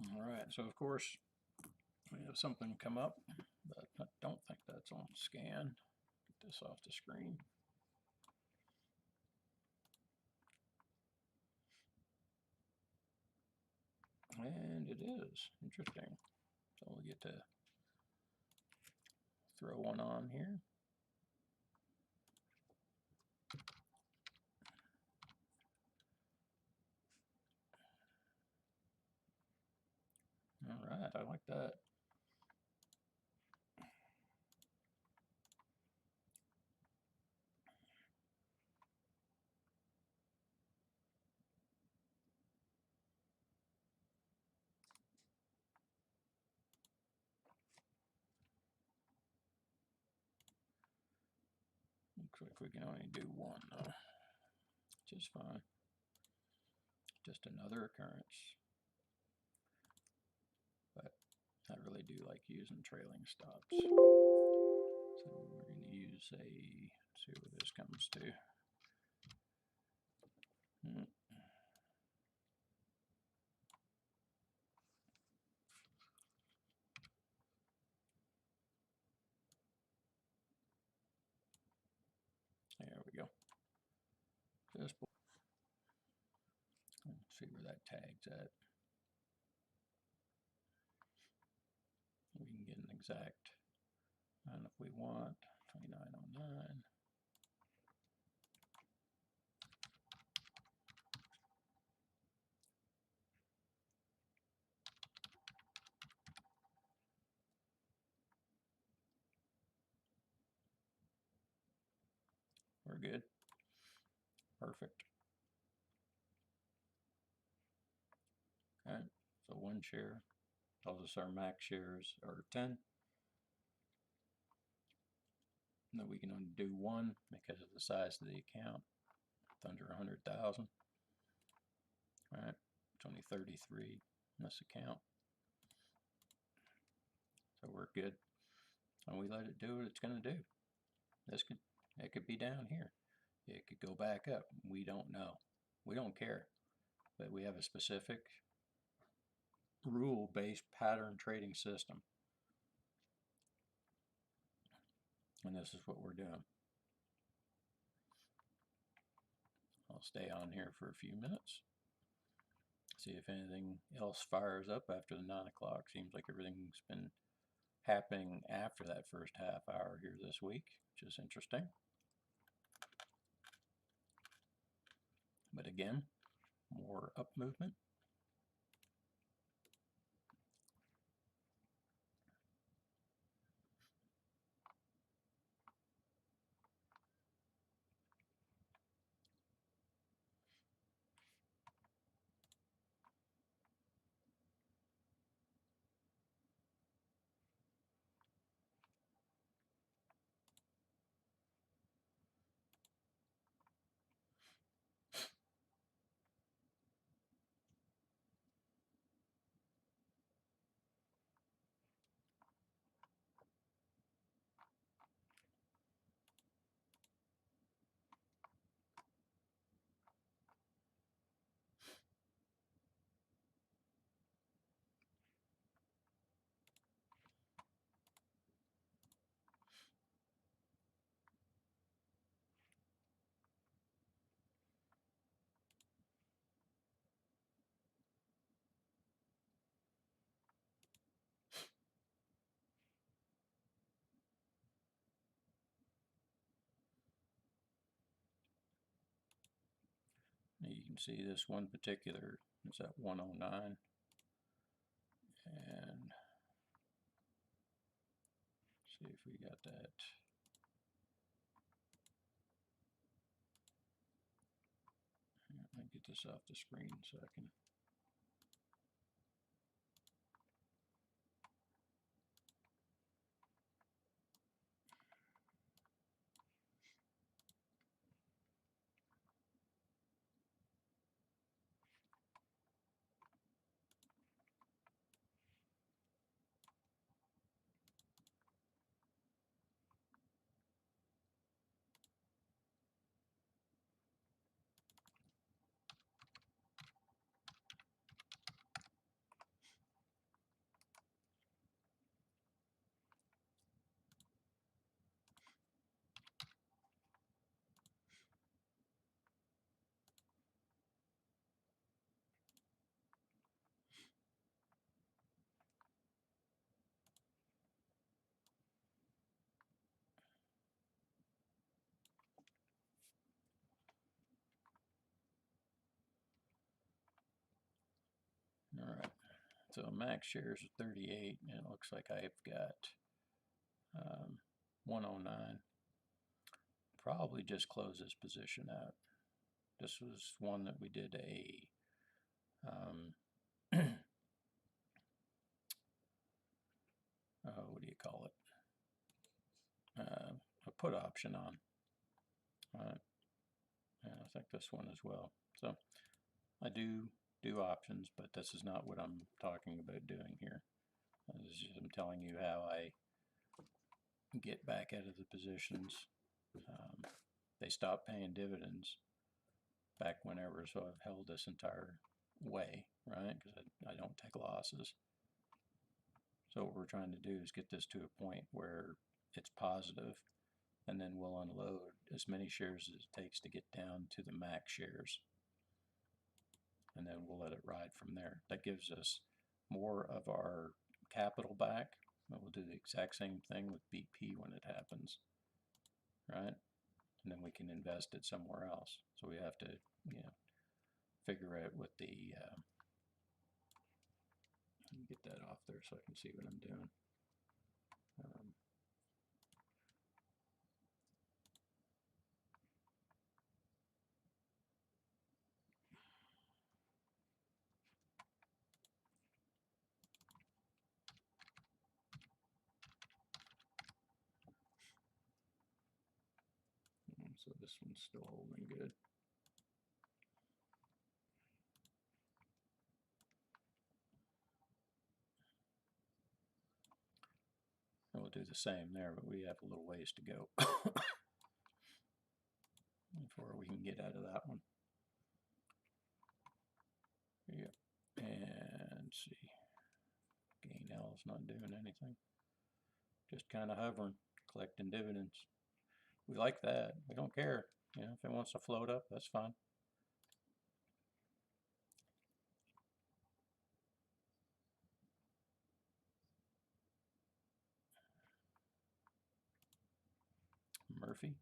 All right, so of course we have something come up, but I don't think that's on scan. Get this off the screen. And it is interesting. So we'll get to throw one on here. All right, I like that. Looks like we can only do one though, which is fine. Just another occurrence. But I really do like using trailing stops. So we're going to use a, let's see what this comes to. There we go. Just let's see where that tag's at. We can get an exact, and if we want, 2909. We're good. Perfect. Okay, so one share. Tells us our max shares are 10. And that we can only do one because of the size of the account. It's under 100,000. All right, it's only 33 in this account. So we're good. And we let it do what it's going to do. It could be down here. It could go back up. We don't know. We don't care. But we have a specific rule-based pattern trading system. And this is what we're doing. I'll stay on here for a few minutes. See if anything else fires up after the 9 o'clock. Seems like everything's been happening after that first half hour here this week, which is interesting. But again, more up movement. You can see this one particular is at 109. And see if we got that. Let me get this off the screen so I can. All right, so max shares are 38, and it looks like I've got 109. Probably just close this position out. This was one that we did a what do you call it? A put option on. right? And I think this one as well. So I do options, but this is not what I'm talking about doing here. This is just, I'm telling you how I get back out of the positions. They stopped paying dividends back whenever, so I've held this entire way, right? Because I don't take losses. So what we're trying to do is get this to a point where it's positive, and then we'll unload as many shares as it takes to get down to the max shares. And then we'll let it ride from there. That gives us more of our capital back. And we'll do the exact same thing with BP when it happens, right? And then we can invest it somewhere else. So we have to, figure out what the, let me get that off there so I can see what I'm doing. So this one's still holding good. And we'll do the same there, but we have a little ways to go before we can get out of that one. Yep. And see, gain L is not doing anything. Just kind of hovering, collecting dividends. We like that. We don't care. If it wants to float up, that's fine. Murphy.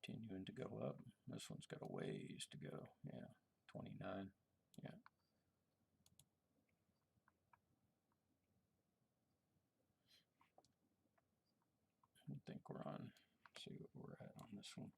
Continuing to go up. This one's got a ways to go. Yeah, 29. Yeah. I think we're on. Let's see what we're at on this one.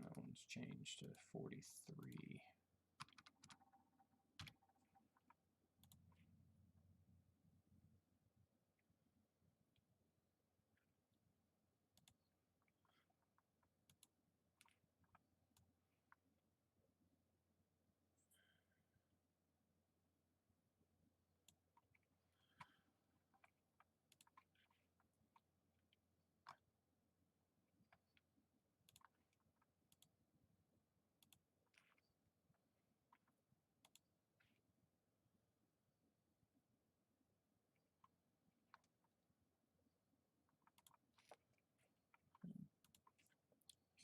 That one's changed to 43.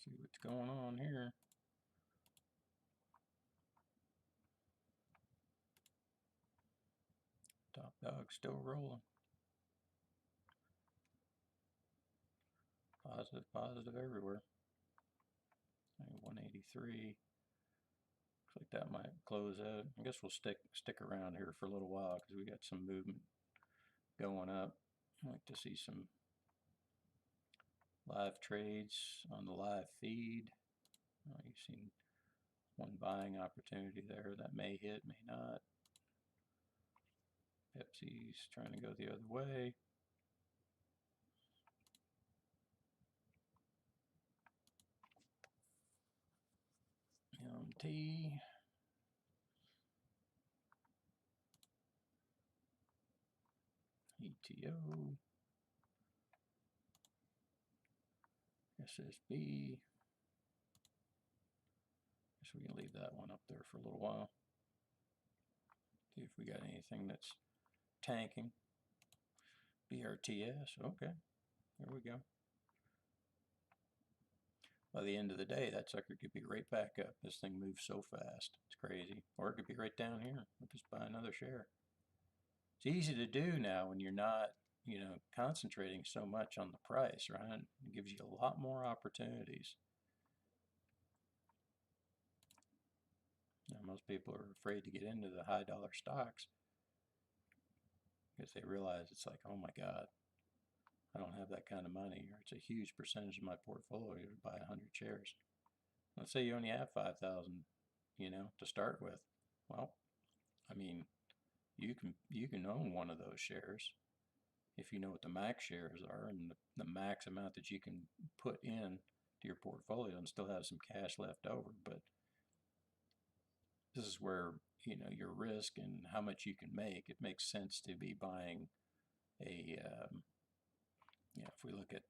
See what's going on here. Top dog still rolling. Positive, positive everywhere. 183. Looks like that might close out. I guess we'll stick around here for a little while because we got some movement going up. I'd like to see some live trades on the live feed. You've seen one buying opportunity there that may hit, may not. Pepsi's trying to go the other way. LMT. ETO. SSB. Guess we can leave that one up there for a little while. See if we got anything that's tanking. BRTS. Okay. There we go. By the end of the day, that sucker could be right back up. This thing moves so fast. It's crazy. Or it could be right down here. We'll just buy another share. It's easy to do now when you're not, concentrating so much on the price, right? It gives you a lot more opportunities. Now, most people are afraid to get into the high dollar stocks because they realize it's like, oh my God, I don't have that kind of money, or it's a huge percentage of my portfolio to buy 100 shares. Let's say you only have 5,000, to start with. Well, I mean, you can own one of those shares if you know what the max shares are and the max amount that you can put in to your portfolio and still have some cash left over. But this is where, your risk and how much you can make, it makes sense to be buying if we look at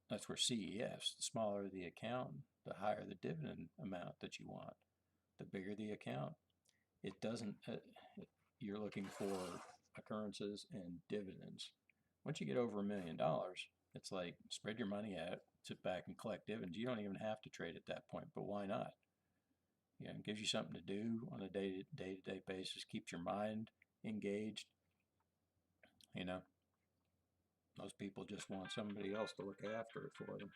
that's where CEFs, the smaller the account, the higher the dividend amount that you want. The bigger the account, it doesn't, you're looking for occurrences and dividends. Once you get over $1 million, it's like spread your money out, sit back and collect dividends. You don't even have to trade at that point, but why not? It gives you something to do on a day-to-day basis, keeps your mind engaged. Most people just want somebody else to look after it for them.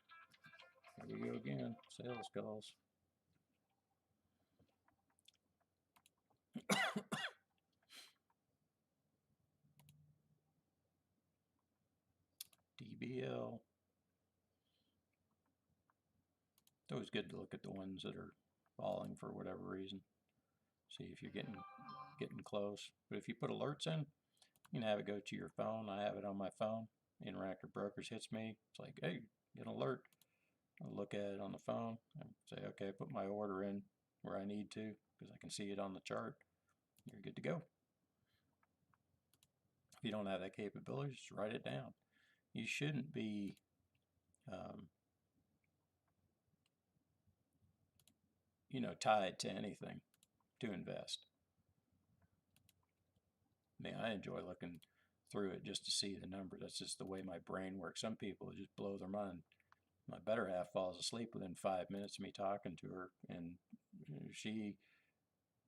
Here we go again, sales calls. DBL. It's always good to look at the ones that are falling for whatever reason. See if you're getting close. But if you put alerts in, you can have it go to your phone. I have it on my phone. Interactive Brokers hits me. It's like, hey, get an alert. I'll look at it on the phone and say, okay, put my order in where I need to because I can see it on the chart. You're good to go. If you don't have that capability, just write it down. You shouldn't be tied to anything to invest. I mean, I enjoy looking through it just to see the numbers. That's just the way my brain works. Some people just blow their mind. My better half falls asleep within 5 minutes of me talking to her, and she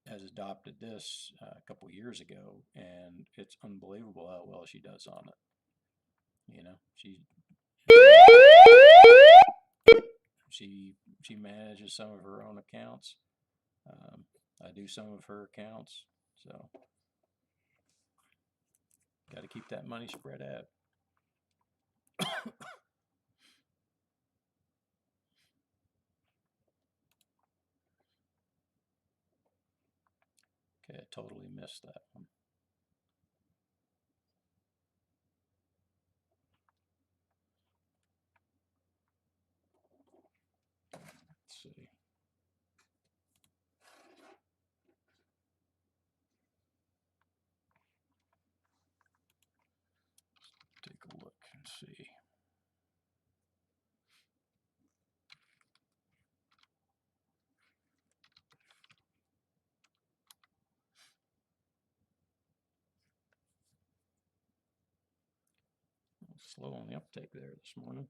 has adopted this a couple years ago, and it's unbelievable how well she does on it. She manages some of her own accounts. I do some of her accounts, so got to keep that money spread out. Okay, I totally missed that one. Let's see. Take a look and see. Slow on the uptake there this morning.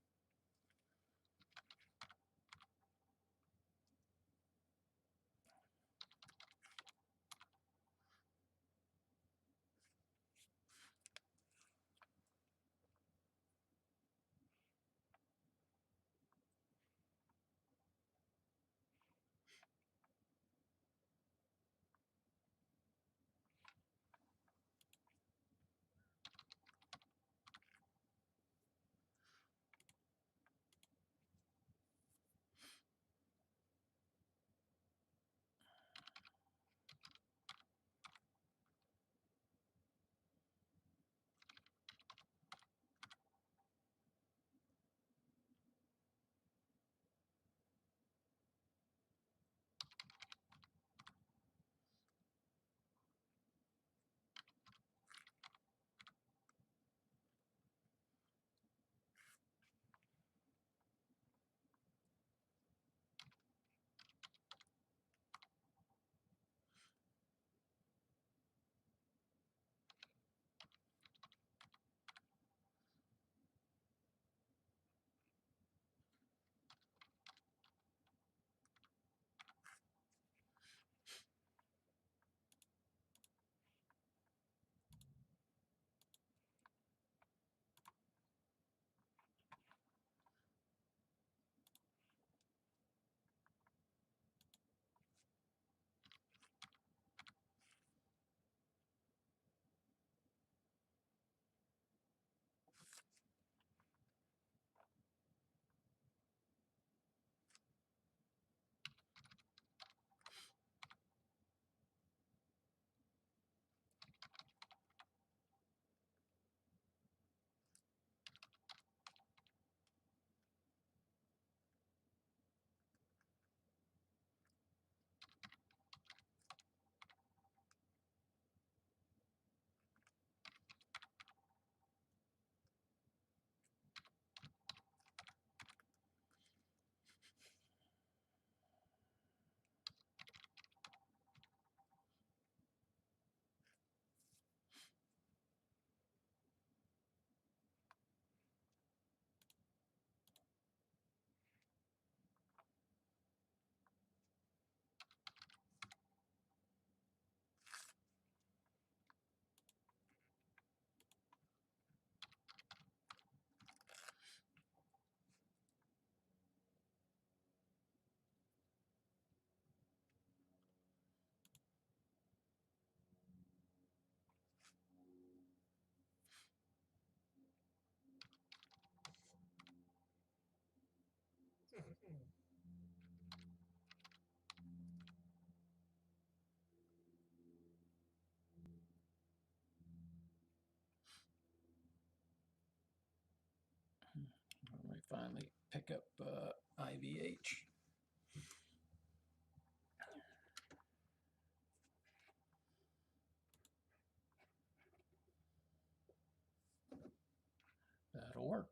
finally pick up IVH. That'll work.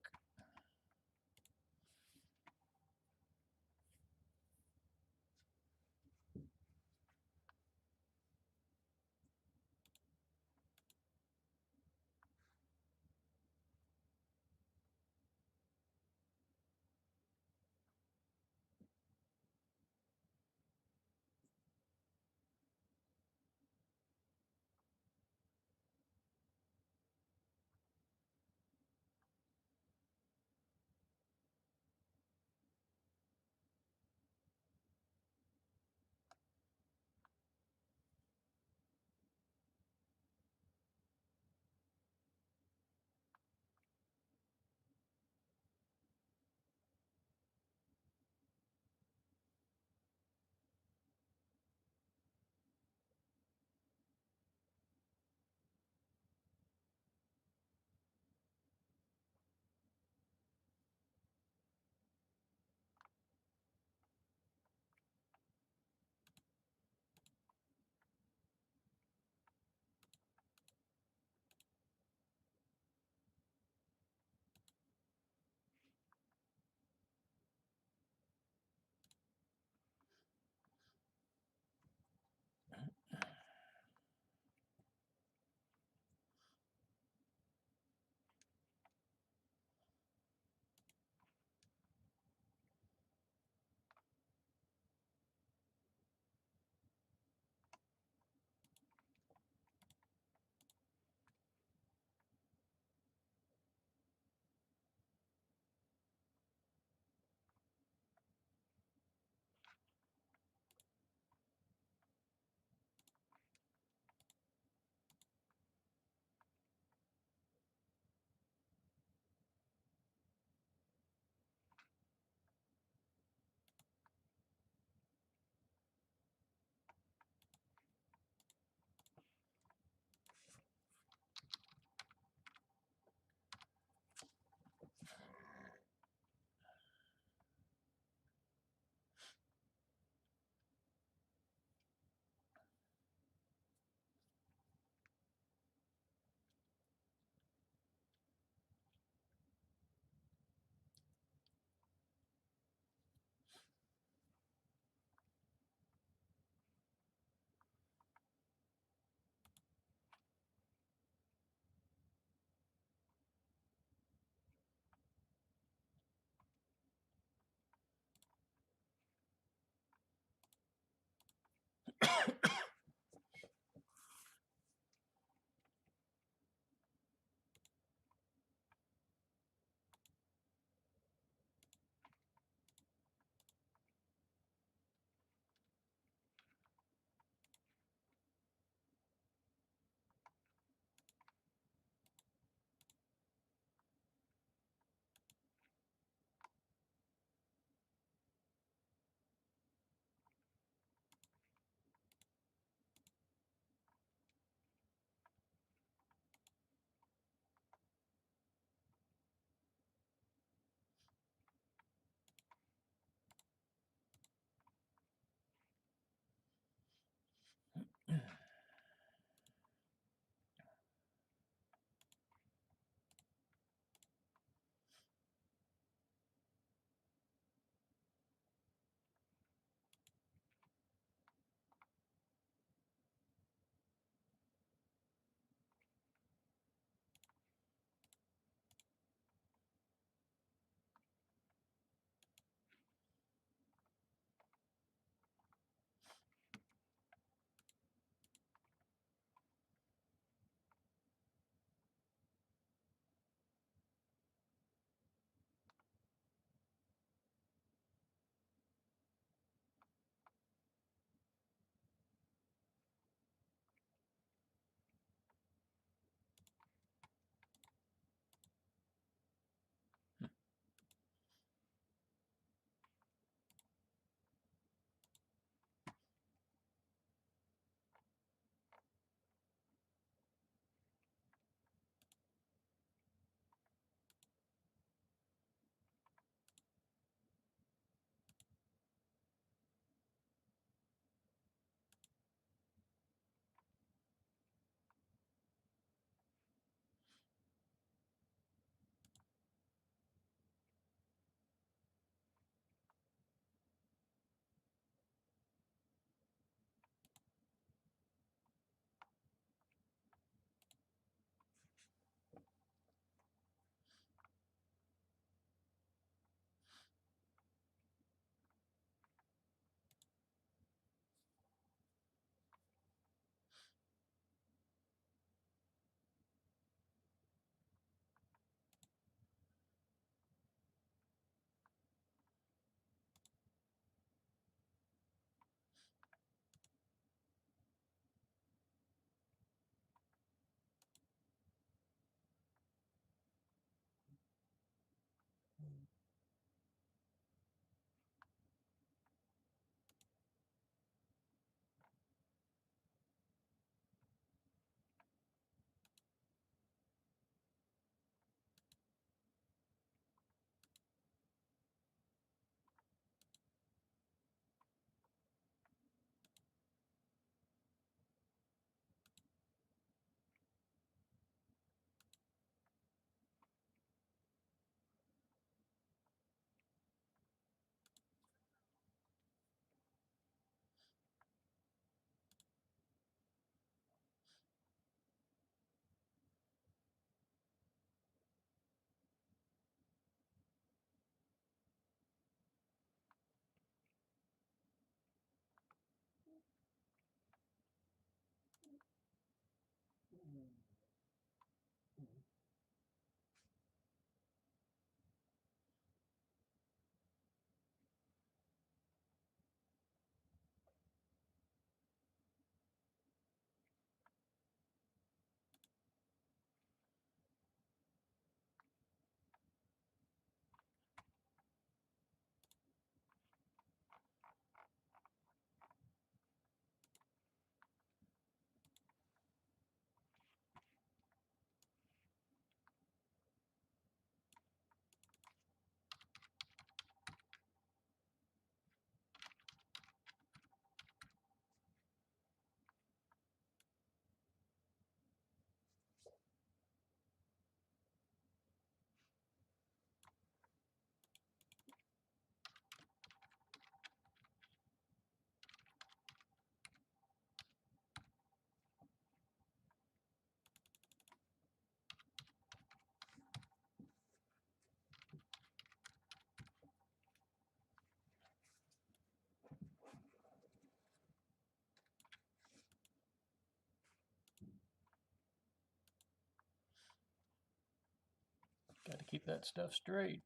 keep that stuff straight.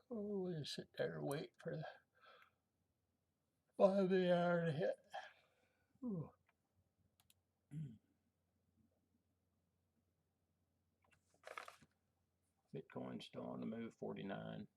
Oh, we'll just sit there and wait for the bottom of the hour to hit. Ooh. Bitcoin's still on the move, 49.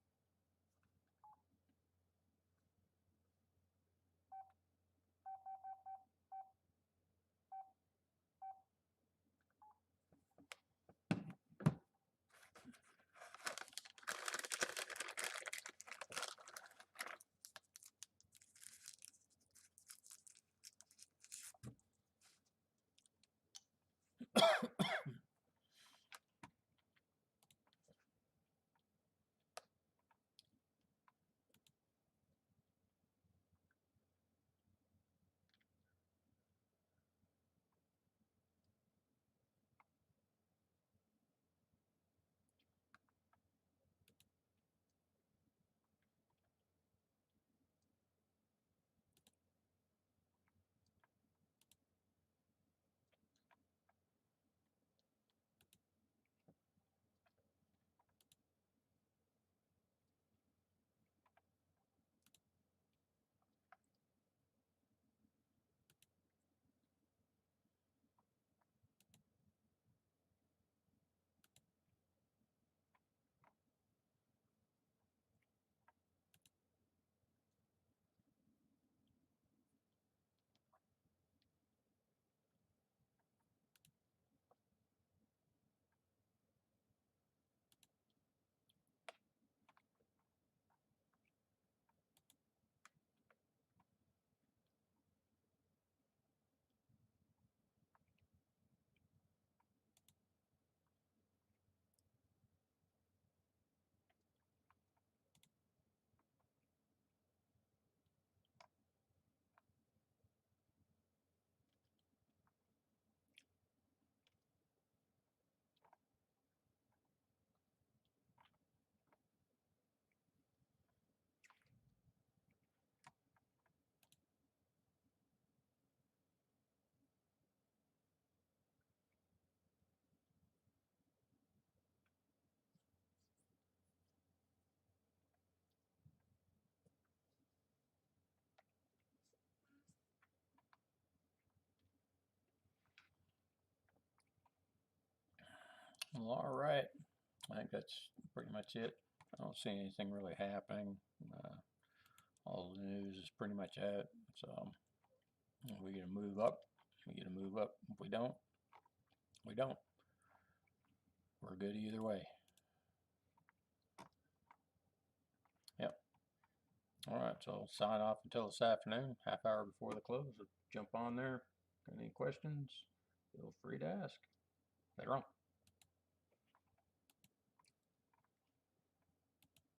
Well, all right. I think that's pretty much it. I don't see anything really happening. All the news is pretty much out. So we get to move up. We get to move up. If we don't, we don't. We're good either way. Yep. All right. So I'll sign off until this afternoon, half hour before the close. Jump on there. Got any questions? Feel free to ask. Later on.